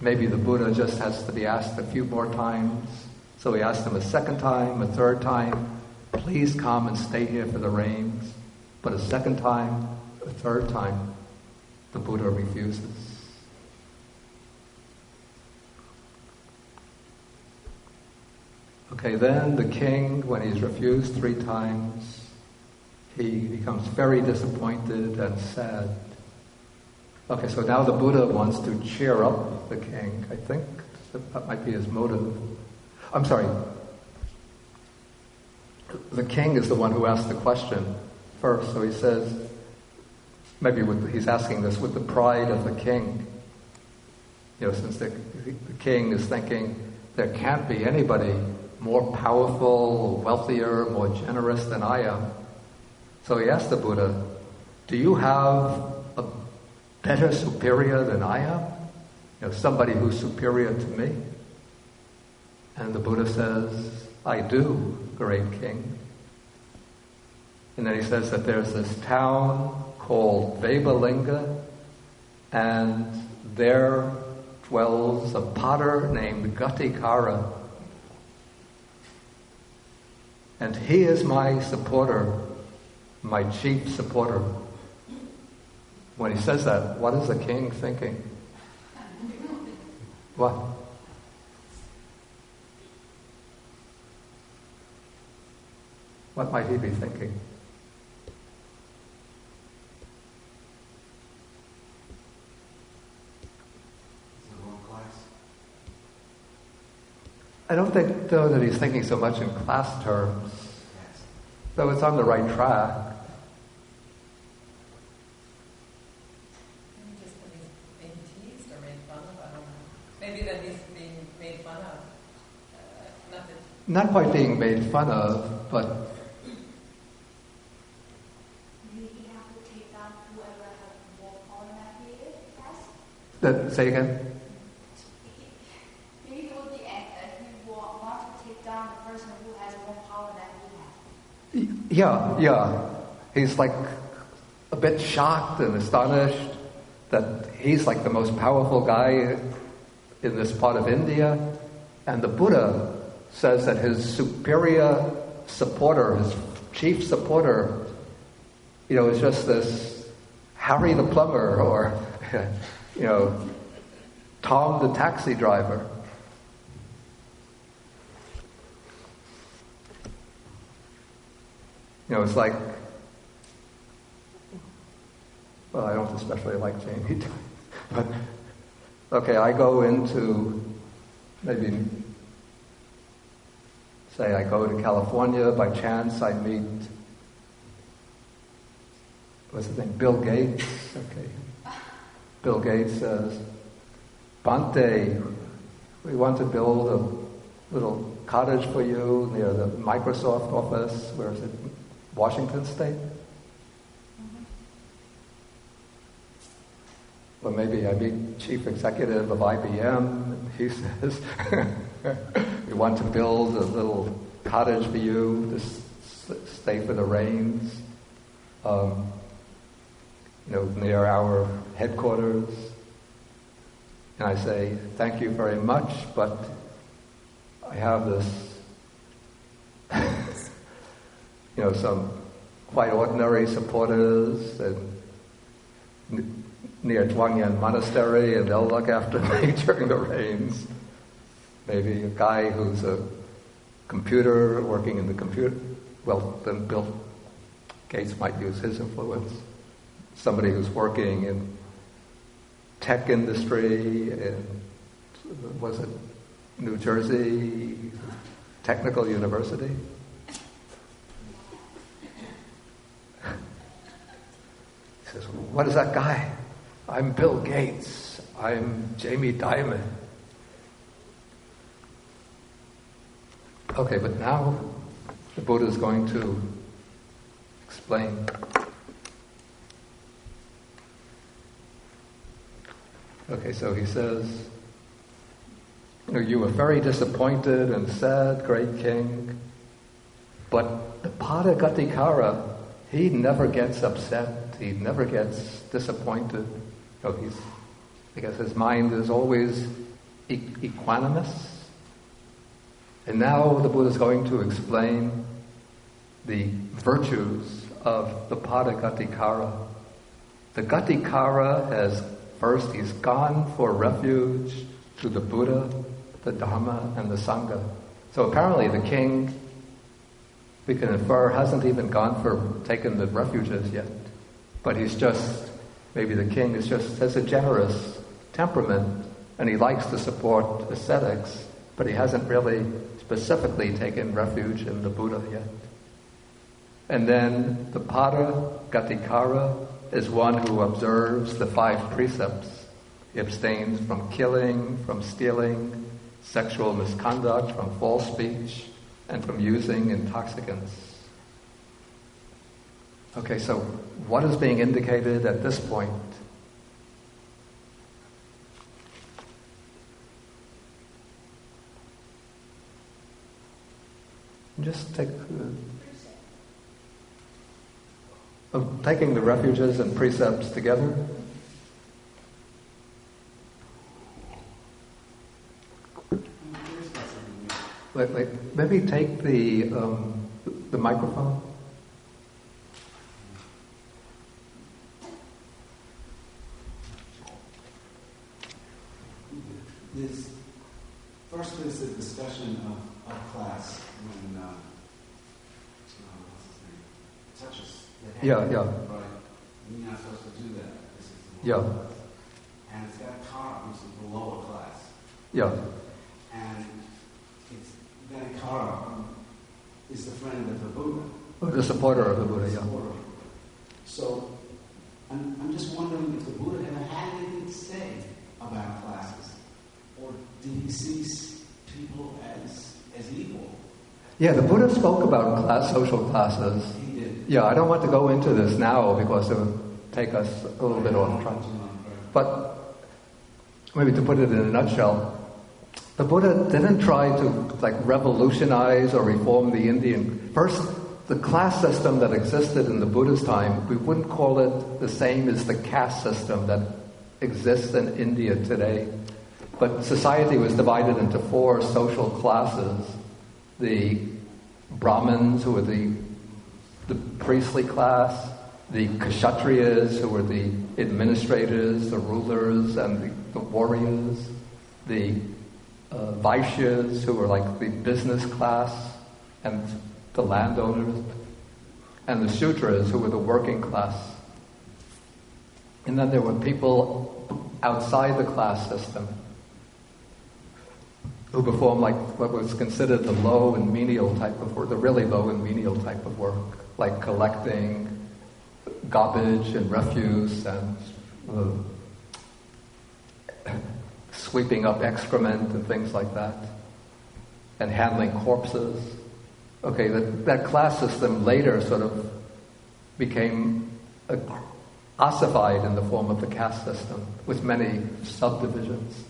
Maybe the Buddha just has to be asked a few more times. So he asked him a second time, a third time, please come and stay here for the rains. But a second time, a third time, the Buddha refuses. Okay, then the king, when he's refused 3 times, he becomes very disappointed and sad. Okay, so now the Buddha wants to cheer up the king. I think that might be his motive. I'm sorry. The king is the one who asked the question first, so he says, he's asking this with the pride of the king. Since the king is thinking, there can't be anybody more powerful, wealthier, more generous than I am. So he asked the Buddha, do you have a better superior than I am? Somebody who's superior to me? And the Buddha says, I do, great king. And then he says that there's this town called Vebalinga, and there dwells a potter named Ghatikara. And he is my supporter, my chief supporter. When he says that, what is the king thinking? What? What might he be thinking? I don't think, though, that he's thinking so much in class terms, though it's on the right track. Maybe just that he's being teased or made fun of, I don't know. Maybe that he's being made fun of. Not quite being made fun of, but... Maybe he have to take down whoever has more power than he is? Say again? Yeah. He's like a bit shocked and astonished that he's like the most powerful guy in this part of India. And the Buddha says that his superior supporter, his chief supporter, is just this Harry the plumber or, Tom the taxi driver. It's like, well, I don't especially like Jamie, but okay, I go into, maybe, say I go to California, by chance I meet, what's his name, Bill Gates, okay. Bill Gates says, Bhante, we want to build a little cottage for you near the Microsoft office, where is it, Washington State? Or maybe I meet chief executive of IBM, and he says, we want to build a little cottage for you to stay for the rains, near our headquarters. And I say, thank you very much, but I have this, some quite ordinary supporters near Zhuangyan Monastery, and they'll look after me during the rains. Maybe a guy who's a computer, working in the computer. Well, then Bill Gates might use his influence. Somebody who's working in tech industry in, was it New Jersey Technical University? He says, what is that guy? I'm Bill Gates. I'm Jamie Dimon. Okay, but now the Buddha is going to explain. Okay, so he says, you were very disappointed and sad, great king, but the Buddha Ghatikara, he never gets upset, he never gets disappointed. I guess his mind is always equanimous. And now the Buddha is going to explain the virtues of the Buddha Ghatikara. The Ghatikara has first, he's gone for refuge to the Buddha, the Dharma, and the Sangha. So apparently the king, we can infer, hasn't even gone for taking the refuges yet. But maybe the king has a generous temperament, and he likes to support ascetics, but he hasn't really specifically taken refuge in the Buddha yet. And then the Buddha Ghatikara is one who observes the 5 precepts. He abstains from killing, from stealing, sexual misconduct, from false speech, and from using intoxicants. Okay, so what is being indicated at this point? Just take taking the refuges and precepts together. Wait. Maybe take the microphone. First is the discussion of class when what's his name? Touches the hand. Yeah. Right. You're not supposed to do that. This is the Yeah. class. And it's got Kara, which is the lower class. Yeah. And Ghatikara is the friend of the Buddha. The supporter of the Buddha, yeah. So I'm just wondering if the Buddha ever had anything to say about classes, or did he see people as equal? Yeah, the Buddha spoke about social classes. He did. Yeah, I don't want to go into this now because it would take us a little bit off track. But maybe to put it in a nutshell, the Buddha didn't try to revolutionize or reform the Indian. First, the class system that existed in the Buddha's time, we wouldn't call it the same as the caste system that exists in India today. But society was divided into 4 social classes. The Brahmins, who were the priestly class, the Kshatriyas, who were the administrators, the rulers, and the warriors, the Vaishyas, who were like the business class, and the landowners, and the Sudras, who were the working class. And then there were people outside the class system who performed like what was considered the low and menial type of work, the really low and menial type of work, like collecting garbage and refuse and sweeping up excrement and things like that, and handling corpses. Okay, that class system later sort of became ossified in the form of the caste system with many subdivisions.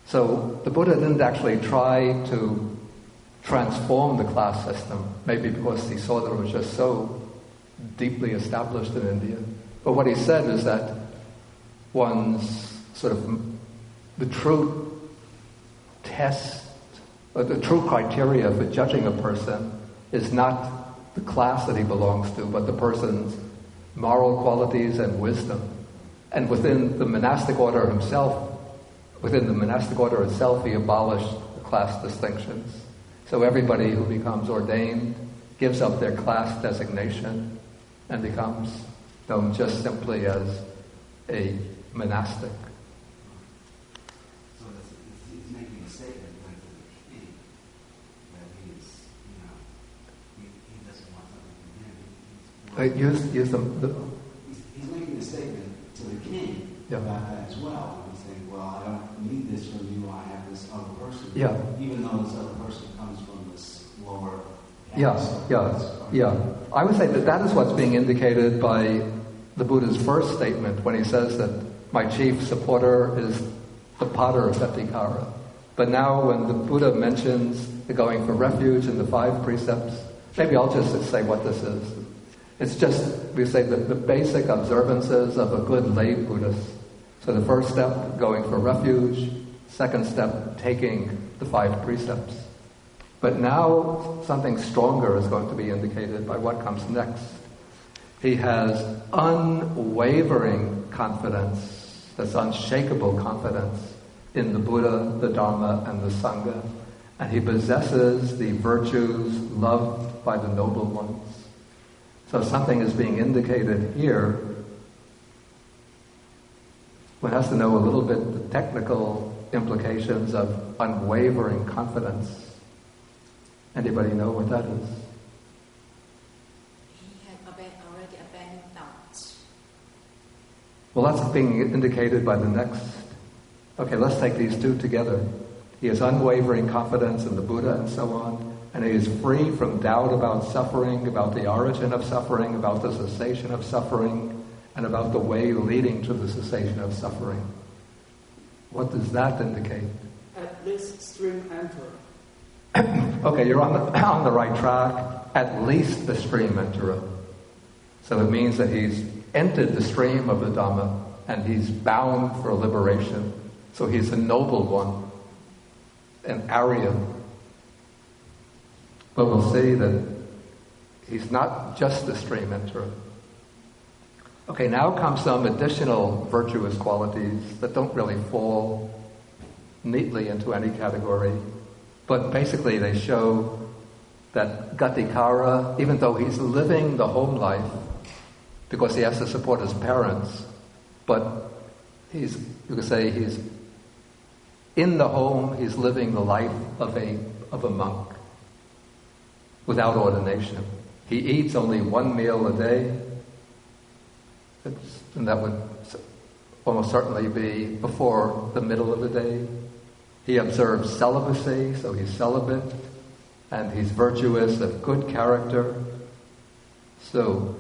So the Buddha didn't actually try to transform the class system, maybe because he saw that it was just so deeply established in India. But what he said is that one's sort of the true test, or the true criteria for judging a person is not the class that he belongs to, but the person's moral qualities and wisdom. And within the monastic order itself, he abolished the class distinctions. So everybody who becomes ordained gives up their class designation and becomes known just simply as a monastic. So he's making a statement to the king that he doesn't want something from him. He's making a statement to the king about that as well. He's saying, well, I don't need this from you, I have this other person. Yeah. Even though this other person comes from this lower Yeah. I would say that is what's being indicated by the Buddha's first statement when he says that my chief supporter is the potter of Ghatikara. But now when the Buddha mentions the going for refuge and the 5 precepts, maybe I'll just say what this is. It's just, we say, the basic observances of a good lay Buddhist. So the first step, going for refuge. Second step, taking the 5 precepts. But now something stronger is going to be indicated by what comes next. He has unwavering confidence, that's unshakable confidence in the Buddha, the Dharma, and the Sangha. And he possesses the virtues loved by the noble ones. So something is being indicated here. One has to know a little bit the technical implications of unwavering confidence. Anybody know what that is? He had already abandoned doubts. Well, that's being indicated by the next. Okay, let's take these 2 together. He has unwavering confidence in the Buddha and so on, and he is free from doubt about suffering, about the origin of suffering, about the cessation of suffering, and about the way leading to the cessation of suffering. What does that indicate? At least stream enter. Okay, you're on the right track. At least the stream enterer. So it means that he's entered the stream of the Dhamma and he's bound for liberation. So he's a noble one, an Arya. But we'll see that he's not just a stream enterer. Okay, now comes some additional virtuous qualities that don't really fall neatly into any category. But basically they show that Ghatikara, even though he's living the home life, because he has to support his parents, but you could say he's in the home, he's living the life of a monk without ordination. He eats only 1 meal a day, and that would almost certainly be before the middle of the day. He observes celibacy, so he's celibate, and he's virtuous, of good character. So,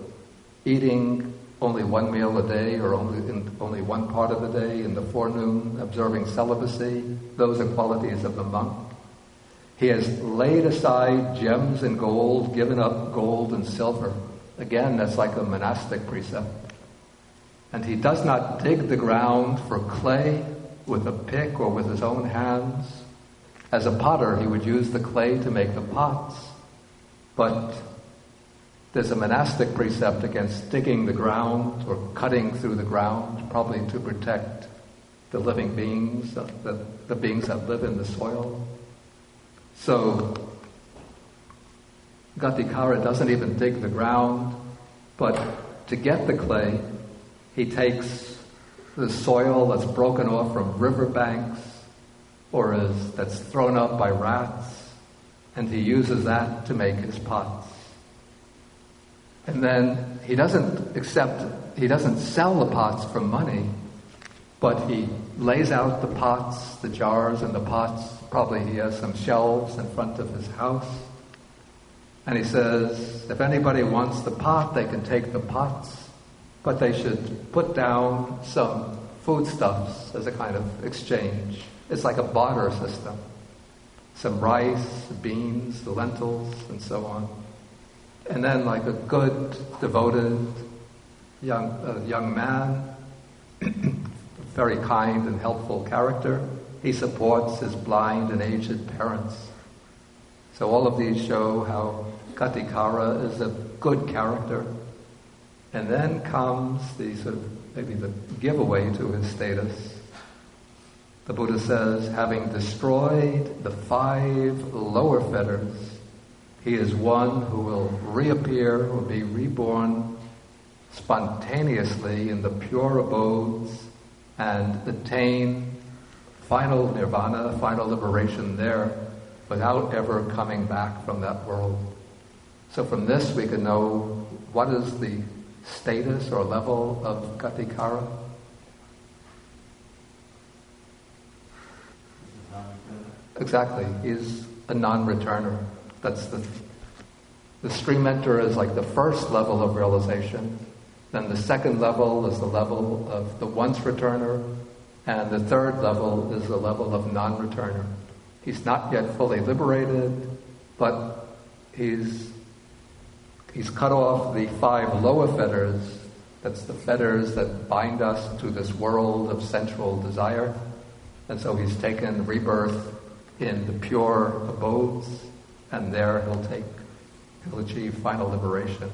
eating only 1 meal a day, or only one part of the day in the forenoon, observing celibacy, those are qualities of the monk. He has laid aside gems and gold, given up gold and silver. Again, that's like a monastic precept. And he does not dig the ground for clay with a pick or with his own hands. As a potter, he would use the clay to make the pots. But there's a monastic precept against digging the ground or cutting through the ground, probably to protect the living beings, the beings that live in the soil. So Ghatikara doesn't even dig the ground, but to get the clay, he takes the soil that's broken off from riverbanks or that's thrown up by rats, and he uses that to make his pots. And then he doesn't sell the pots for money, but he lays out the pots, the jars and the pots. Probably he has some shelves in front of his house. And he says, if anybody wants the pot, they can take the pots, but they should put down some foodstuffs as a kind of exchange. It's like a barter system. Some rice, beans, the lentils, and so on. And then, like a good, devoted young man, very kind and helpful character, he supports his blind and aged parents. So all of these show how Ghatikara is a good character. And then comes the sort of, maybe the giveaway to his status. The Buddha says, having destroyed the 5 lower fetters, he is one who will reappear or be reborn spontaneously in the pure abodes and attain final nirvana, final liberation there, without ever coming back from that world. So from this we can know what is the status or level of Ghatikara. Exactly, he's a non-returner. That's the stream enter is like the first level of realization. Then the second level is the level of the once returner, and the third level is the level of non-returner. He's not yet fully liberated, but he's cut off the 5 lower fetters. That's the fetters that bind us to this world of sensual desire. And so he's taken rebirth in the pure abodes, and there he'll achieve final liberation.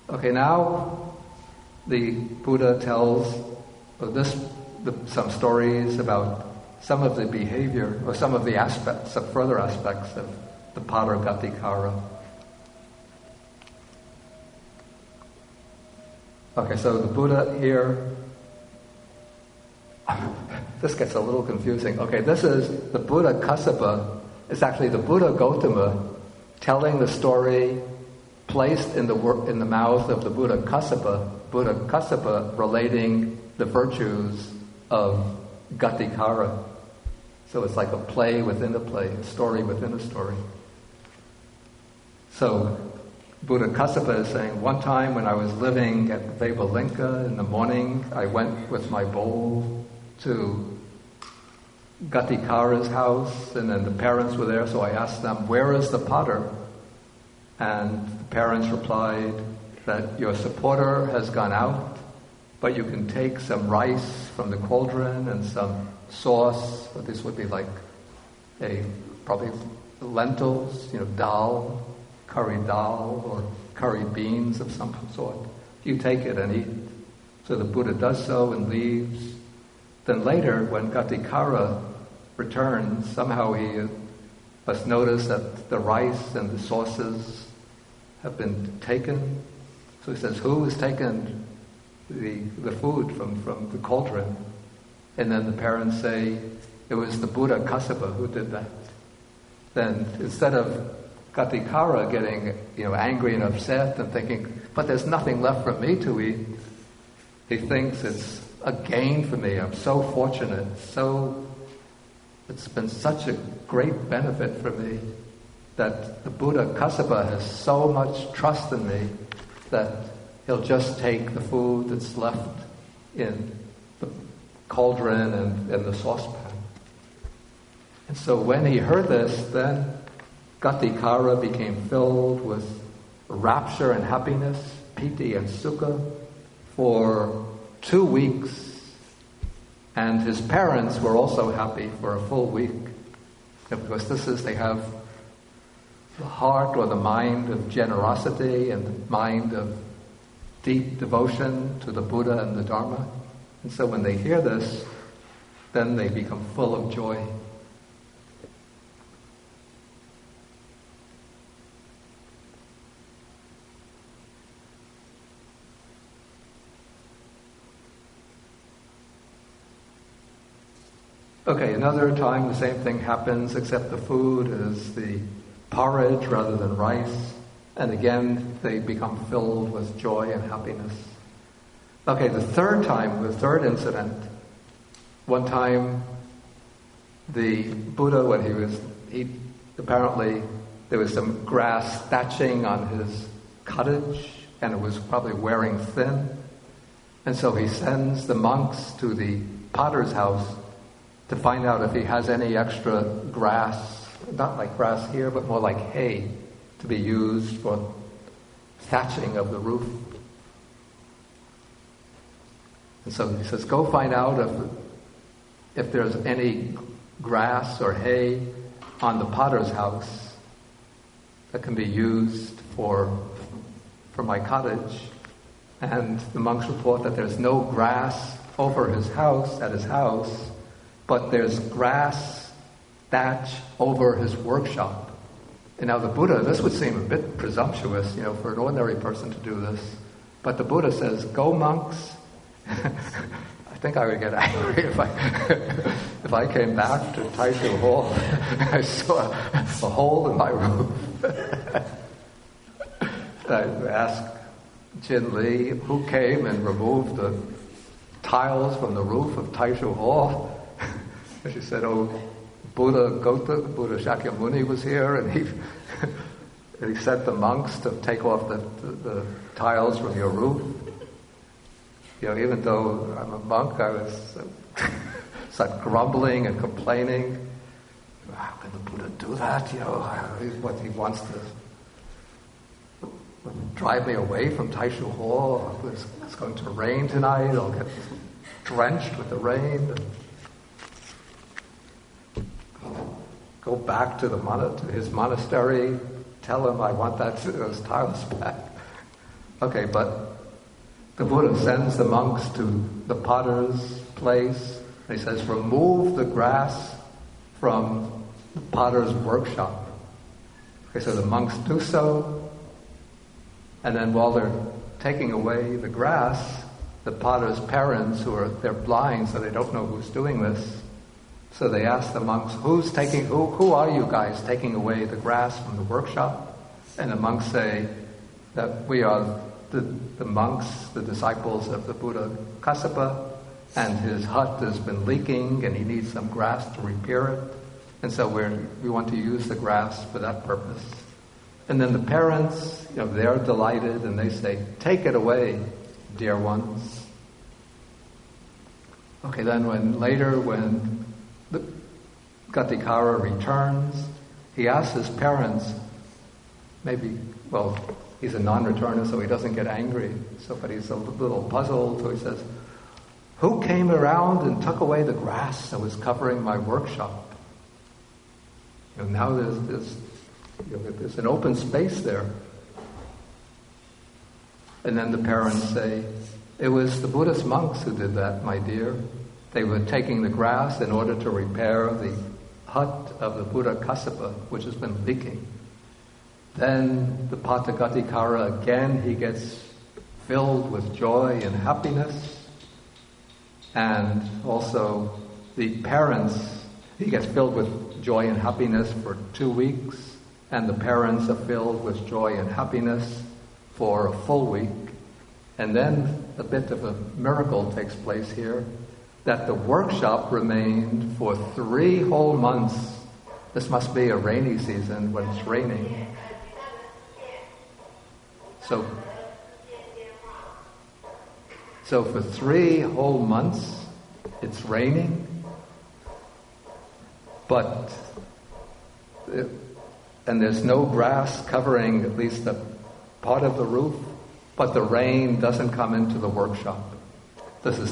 Okay, now the Buddha tells some stories about some of the behavior, or some of the aspects, some further aspects of the potter Ghatikara. Okay, so the Buddha here, this gets a little confusing. Okay, this is the Buddha Kassapa. It's actually the Buddha Gautama telling the story placed in the mouth of the Buddha Kassapa relating the virtues of Ghatikara. So it's like a play within a play, a story within a story. So Buddha Kassapa is saying, one time when I was living at Vabalinka in the morning, I went with my bowl to Ghatikara's house, and then the parents were there, so I asked them, where is the potter? And the parents replied that your supporter has gone out, but you can take some rice from the cauldron and some sauce. This would be like probably lentils, dal, curry dal, or curry beans of some sort. You take it and eat. So the Buddha does so and leaves. Then later, when Ghatikara returns, somehow he must notice that the rice and the sauces have been taken. So he says, who has taken the food from the cauldron? And then the parents say, it was the Buddha Kassapa who did that. Then instead of Ghatikara getting angry and upset and thinking, but there's nothing left for me to eat, he thinks it's a gain for me. I'm so fortunate. It's been such a great benefit for me that the Buddha Kassapa has so much trust in me that he'll just take the food that's left in the cauldron and the saucepan. And so when he heard this, then Ghatikara became filled with rapture and happiness, piti and sukha, for 2 weeks. And his parents were also happy for a full week. Because they have the heart or the mind of generosity and the mind of deep devotion to the Buddha and the Dharma. And so when they hear this, then they become full of joy. Okay, another time the same thing happens, except the food is the porridge rather than rice. And again, they become filled with joy and happiness. Okay, the third incident, one time the Buddha, apparently there was some grass thatching on his cottage, and it was probably wearing thin. And so he sends the monks to the potter's house to find out if he has any extra grass, not like grass here, but more like hay, to be used for thatching of the roof. And so he says, go find out if there's any grass or hay on the potter's house that can be used for my cottage. And the monks report that there's no grass over at his house, but there's grass thatch over his workshop. And now the Buddha, this would seem a bit presumptuous, for an ordinary person to do this. But the Buddha says, go monks. I think I would get angry if I came back to Taishu Hall and I saw a hole in my roof. I asked Jin Lee, who came and removed the tiles from the roof of Taishu Hall. And she said, Buddha Shakyamuni was here, and he sent the monks to take off the tiles from your roof. Even though I'm a monk, I was start grumbling and complaining. How can the Buddha do that? What he wants to drive me away from Taishu Hall. It's going to rain tonight. I'll get drenched with the rain. Go back to his monastery. Tell him I want those tiles back. Okay, but the Buddha sends the monks to the potter's place. He says, remove the grass from the potter's workshop. Okay, so the monks do so. And then while they're taking away the grass, the potter's parents, they're blind, so they don't know who's doing this. So they ask the monks, who are you guys taking away the grass from the workshop? And the monks say that we are the monks, the disciples of the Buddha Kassapa, and his hut has been leaking and he needs some grass to repair it. And so we want to use the grass for that purpose. And then the parents, they're delighted and they say, take it away, dear ones. Okay, then when the Ghatikara returns, he asks his parents, he's a non-returner, so he doesn't get angry. But he's a little puzzled, so he says, who came around and took away the grass that was covering my workshop? Now there's an open space there. And then the parents say, it was the Buddhist monks who did that, my dear. They were taking the grass in order to repair the hut of the Buddha Kassapa, which has been leaking. Then the Pata Ghatikara, again, he gets filled with joy and happiness. And also the parents, he gets filled with joy and happiness for 2 weeks. And the parents are filled with joy and happiness for a full week. And then a bit of a miracle takes place here, that the workshop remained for 3 whole months. This must be a rainy season when it's raining. So for 3 whole months, it's raining. but and there's no grass covering at least the part of the roof, but the rain doesn't come into the workshop. This is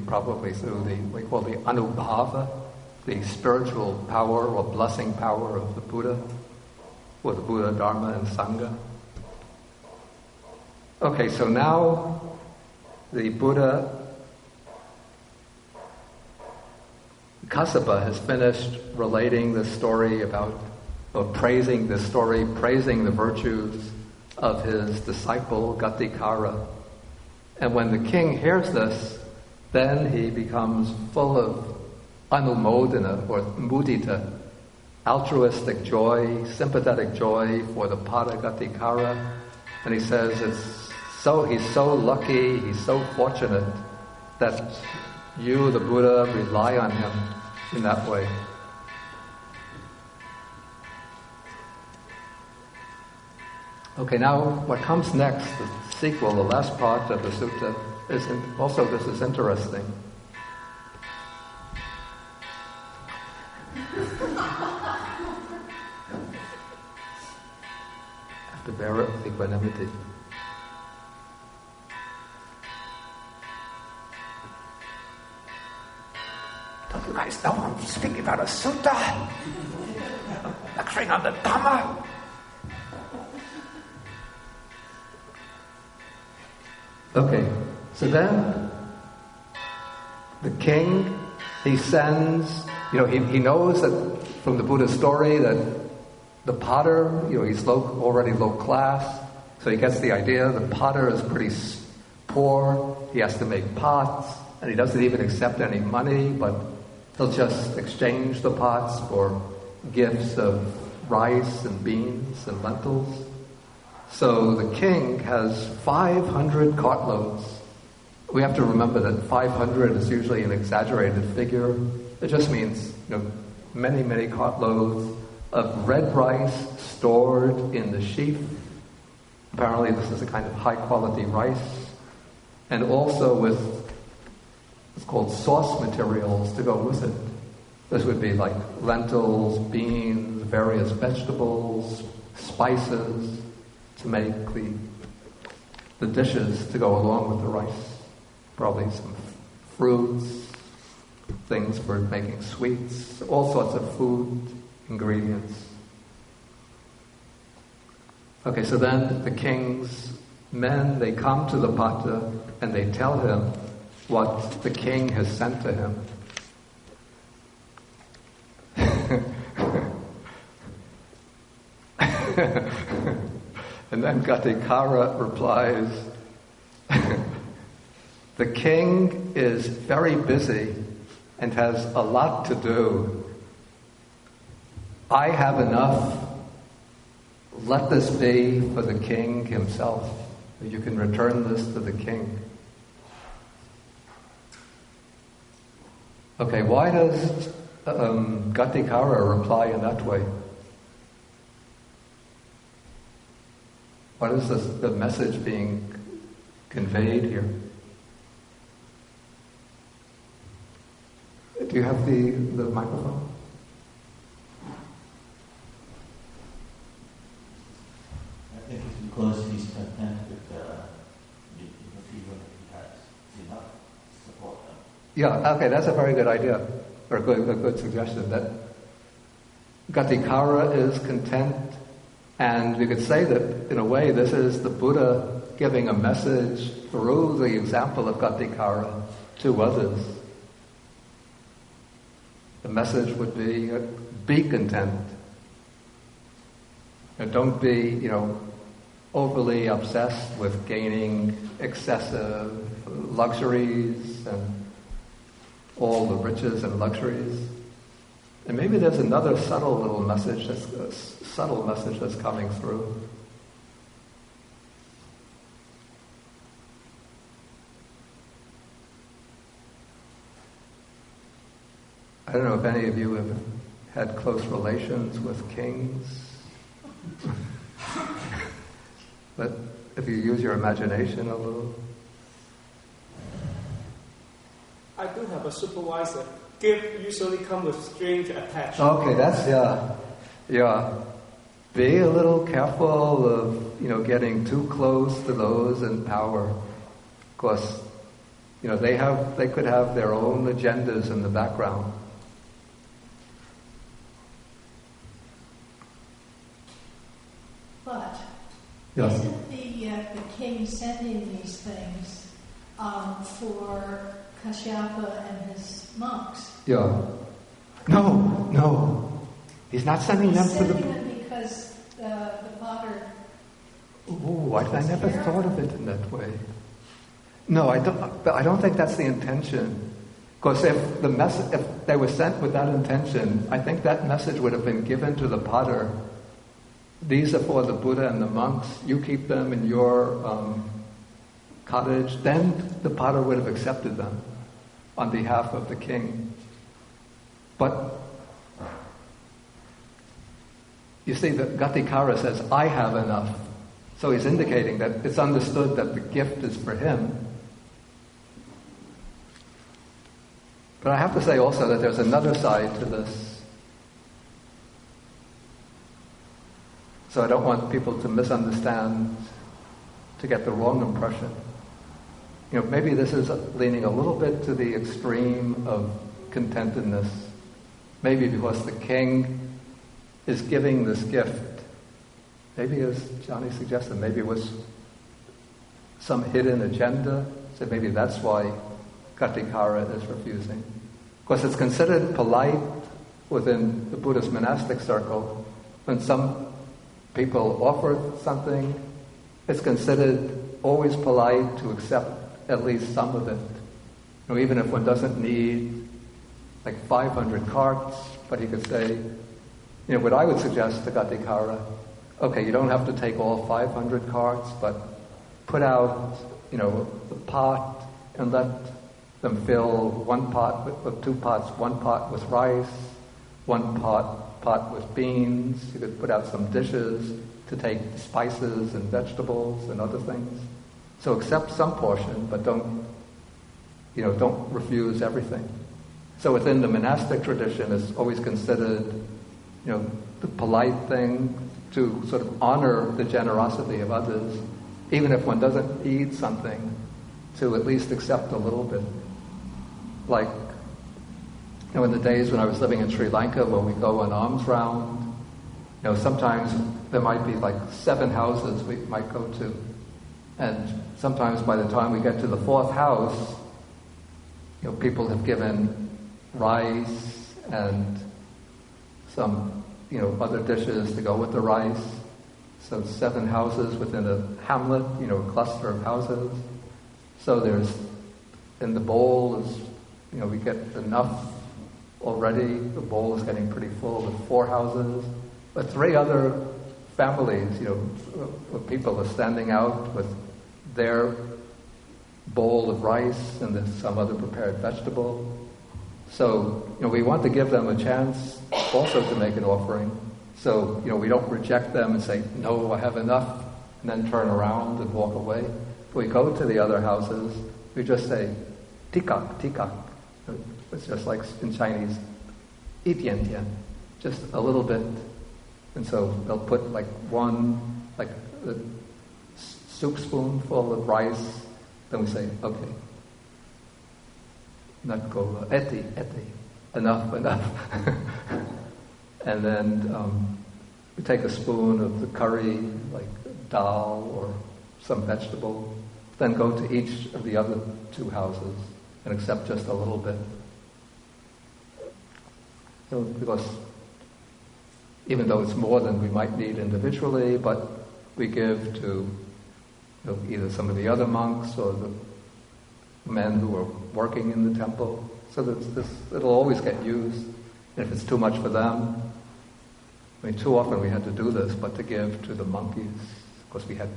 probably through what we call the anubhava, the spiritual power or blessing power of the Buddha, or the Buddha, Dharma, and Sangha. Okay, so now the Buddha Kassapa has finished relating the story praising the virtues of his disciple Ghatikara. And when the king hears this, then he becomes full of anumodana or mudita, altruistic joy, sympathetic joy for the pada Ghatikara. And he says he's so lucky, he's so fortunate that you, the Buddha, rely on him in that way. Okay, now what comes next, the sequel, the last part of the sutta, this is interesting. Have to bear it with equanimity. Don't you guys know I'm speaking about a sutta? Lecturing on the Dhamma? Okay, so then the king, he sends, he knows that from the Buddha story that the potter, he's already low class, so he gets the idea the potter is pretty poor, he has to make pots, and he doesn't even accept any money, but he'll just exchange the pots for gifts of rice and beans and lentils. So the king has 500 cartloads. We have to remember that 500 is usually an exaggerated figure. It just means, many, many cartloads of red rice stored in the sheaf. Apparently this is a kind of high-quality rice. And also with what's called sauce materials to go with it. This would be like lentils, beans, various vegetables, spices, to make the dishes to go along with the rice. Probably some fruits, things for making sweets, all sorts of food ingredients. Okay, so then the king's men, they come to the Pata and they tell him what the king has sent to him. And then Ghatikara replies, the king is very busy and has a lot to do. I have enough. Let this be for the king himself. You can return this to the king. Okay, why does Ghatikara reply in that way? What is the message being conveyed here? Do you have the microphone? I think it's because he's content with the feeling that he has enough to support them. Yeah, okay, that's a very good idea, or a good suggestion, that Ghatikara is content. And we could say that, in a way, this is the Buddha giving a message through the example of Ghatikara to others. The message would be content. And don't be, overly obsessed with gaining excessive luxuries and all the riches and luxuries. And maybe there's another subtle message that's coming through. I don't know if any of you have had close relations with kings. But if you use your imagination a little. I do have a supervisor gift usually come with strings attached. Okay, that's, yeah. Be a little careful of, getting too close to those in power. Of course, they could have their own agendas in the background. But Yeah. isn't the king sending these things for Kassapa and his monks? Yeah. No. He's not sending them for the... He's sending them because the potter... Ooh, I never thought of it in that way. No, I don't think that's the intention. Because if they were sent with that intention, I think that message would have been given to the potter. These are for the Buddha and the monks. You keep them in your cottage. Then the potter would have accepted them on behalf of the king. But you see that Ghatikara says, I have enough. So he's indicating that it's understood that the gift is for him. But I have to say also that there's another side to this. So I don't want people to misunderstand, to get the wrong impression. Maybe this is leaning a little bit to the extreme of contentedness. Maybe because the king is giving this gift. Maybe, as Johnny suggested, maybe it was some hidden agenda. So maybe that's why Ghatikara is refusing. Because it's considered polite within the Buddhist monastic circle. When some people offer something, it's considered always polite to accept at least some of it. Even if one doesn't need like 500 carts, but he could say, what I would suggest to Ghatikara, okay, you don't have to take all 500 carts, but put out, the pot and let them fill one pot with 2 pots, 1 pot with rice, 1 pot with beans. You could put out some dishes to take spices and vegetables and other things. So accept some portion, but don't refuse everything. So within the monastic tradition, it's always considered, the polite thing to sort of honor the generosity of others, even if one doesn't need something, to at least accept a little bit. Like, in the days when I was living in Sri Lanka, when we go on alms round, sometimes there might be like 7 houses we might go to. And sometimes by the time we get to the 4th house, people have given rice and some, other dishes to go with the rice. So 7 houses within a hamlet, a cluster of houses. So there's, in the bowl is, we get enough already. The bowl is getting pretty full with 4 houses. But 3 other families, where people are standing out with their bowl of rice and there's some other prepared vegetable. So, we want to give them a chance also to make an offering. So, we don't reject them and say, no, I have enough, and then turn around and walk away. If we go to the other houses, we just say, tikak, tikak. It's just like in Chinese, itian tian, just a little bit. And so they'll put like a soup spoonful of rice. Then we say, okay, not go, eti, enough. And then we take a spoon of the curry, like dal or some vegetable, then go to each of the other 2 houses and accept just a little bit. Because even though it's more than we might need individually, but we give to either some of the other monks or the men who are working in the temple, so that it'll always get used. And if it's too much for them, too often we had to do this, but to give to the monkeys, because we had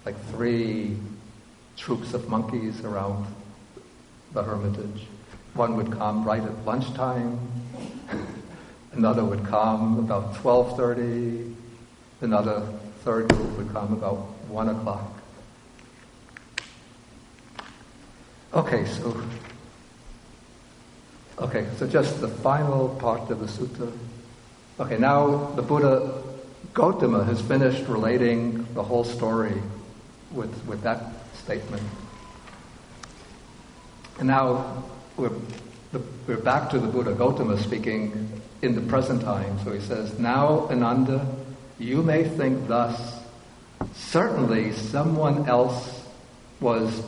like 3 troops of monkeys around the hermitage. One would come right at lunchtime, another would come about 12:30, another third group would come about 1 o'clock. Okay, so Okay, so just the final part of the sutta. Okay, now the Buddha Gautama has finished relating the whole story with that statement. And now we're back to the Buddha Gautama speaking in the present time. So he says, "Now, Ananda, you may think thus. Certainly someone else was,"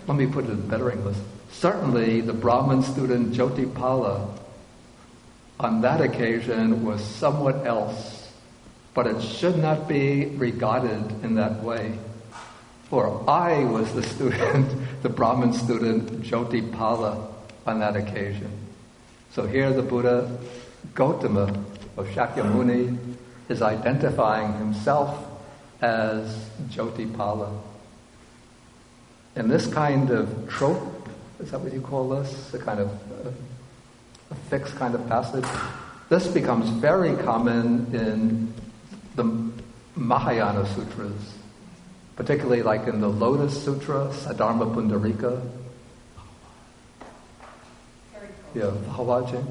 let me put it in better English. "Certainly the Brahmin student Jyotipala on that occasion was somewhat else, but it should not be regarded in that way. For I was the student, the Brahmin student Jyotipala on that occasion." So here the Buddha Gautama of Shakyamuni is identifying himself as Jyotipala. And this kind of trope, is that what you call this? A kind of a fixed kind of passage? This becomes very common in the Mahayana sutras, particularly like in the Lotus Sutra, Saddharma Pundarika. Yeah, Hawajin.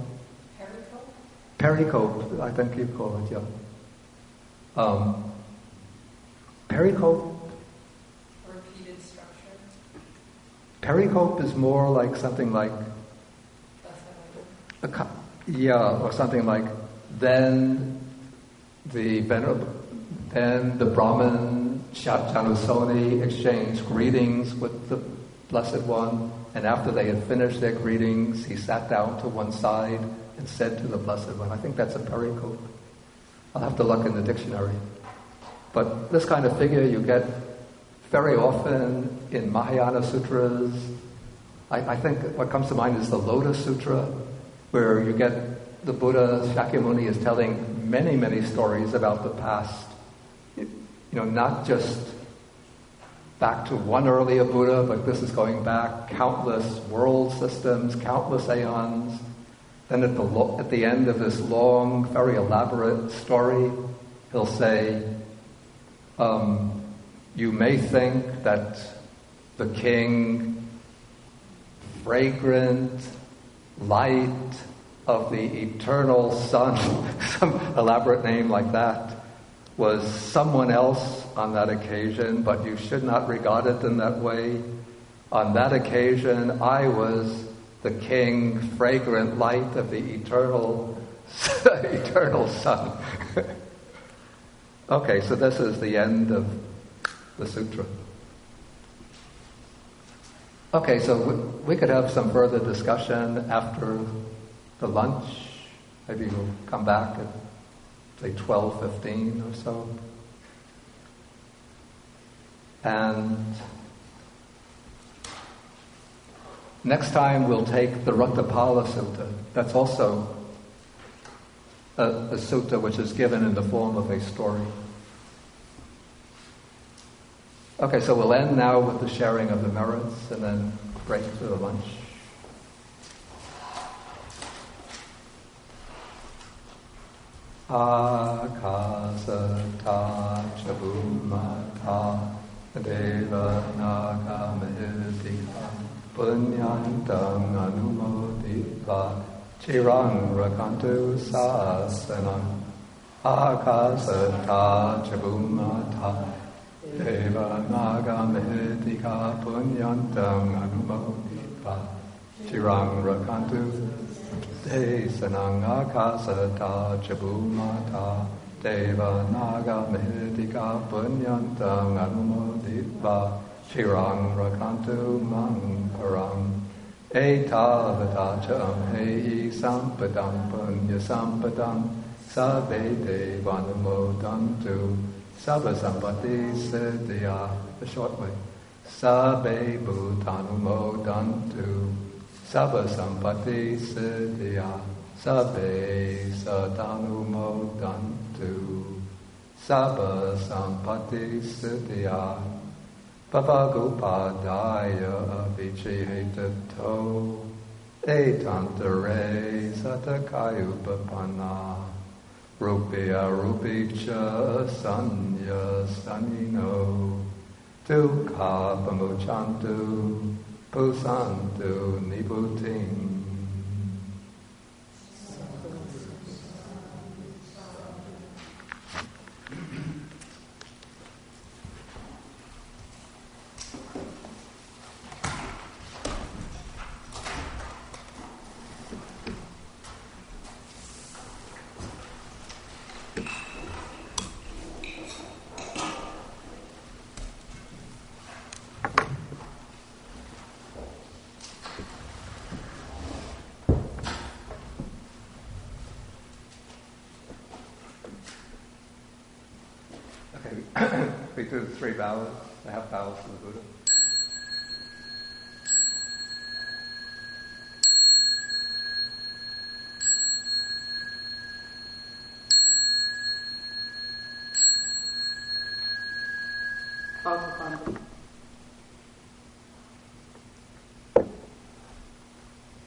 Pericope, I think you call it, yeah. Pericope. Repeated structure. Pericope is more like something like, or something like, then the Brahmin Janusoni exchanged greetings with the Blessed One, and after they had finished their greetings, he sat down to one side and said to the Blessed One. I think that's a pericope. I'll have to look in the dictionary. But this kind of figure you get very often in Mahayana sutras. I think what comes to mind is the Lotus Sutra, where you get the Buddha, Shakyamuni is telling many, many stories about the past. Not just back to one earlier Buddha, but this is going back countless world systems, countless aeons. Then at the end of this long, very elaborate story, he'll say, you may think that the king, fragrant light of the eternal sun, some elaborate name like that, was someone else on that occasion, but you should not regard it in that way. On that occasion, I was the king, fragrant light of the eternal sun. Okay, so this is the end of the sutra. Okay, so we could have some further discussion after the lunch. Maybe we'll come back at, say, 12:15 or so. And next time we'll take the Ratapala Sutta. That's also a sutta which is given in the form of a story. Okay, so we'll end now with the sharing of the merits and then break for the lunch. Akasata chabumata deva naga mahidika punyantam anumodika chirang rakantu sasanam. Akasata chabumata Deva naga mehedika punyantam anumodika chirang rakantu desanang akasata chabumata Deva naga mehedika punyantam anumodika chirang rakantu mang parang etavata cham hei sampadam punya sampadam sabbe devanumodantu Sabba sampati siddhya, the short way. Sabbe bhutanumodantu. Sabba sampati siddhya. Sabbe sadanumodantu. Sabba sampati siddhya. Bhavagupadaya vichihetato. Etantare satakayupapanna. Rupya rupicha sanya sanino Dukha pamuchantu, ， ， ， ， ， ， ， ， ， ， ， ， ， ， ， ， ， ， ， ， ， ， ， ， ， ， ， ， ， ， ， ， ， ， ， ， ， ， ， ， ， ， ， ， ， ， ， ， ， ， ， ， ， ， ， ， ， ， ， ， ， ， ， ， ， ， ， ， ， ， ， ， ， ， ， ， ， ， ， ， ， ， ， ， ， ， ， ， ， ， ， ， ， ， ， ， ， ， ， ， ， ， ， ， ， ， ， ， ， ， ， ， ， ， ， ， ， ， ， ， ， ， ， ， ， ， ， ， ， ， ， ， ， ， ， ， ， ， ， ， ， ， ， ， ， ， ， , We do the 3 vows, the half vows to the Buddha. Both of them.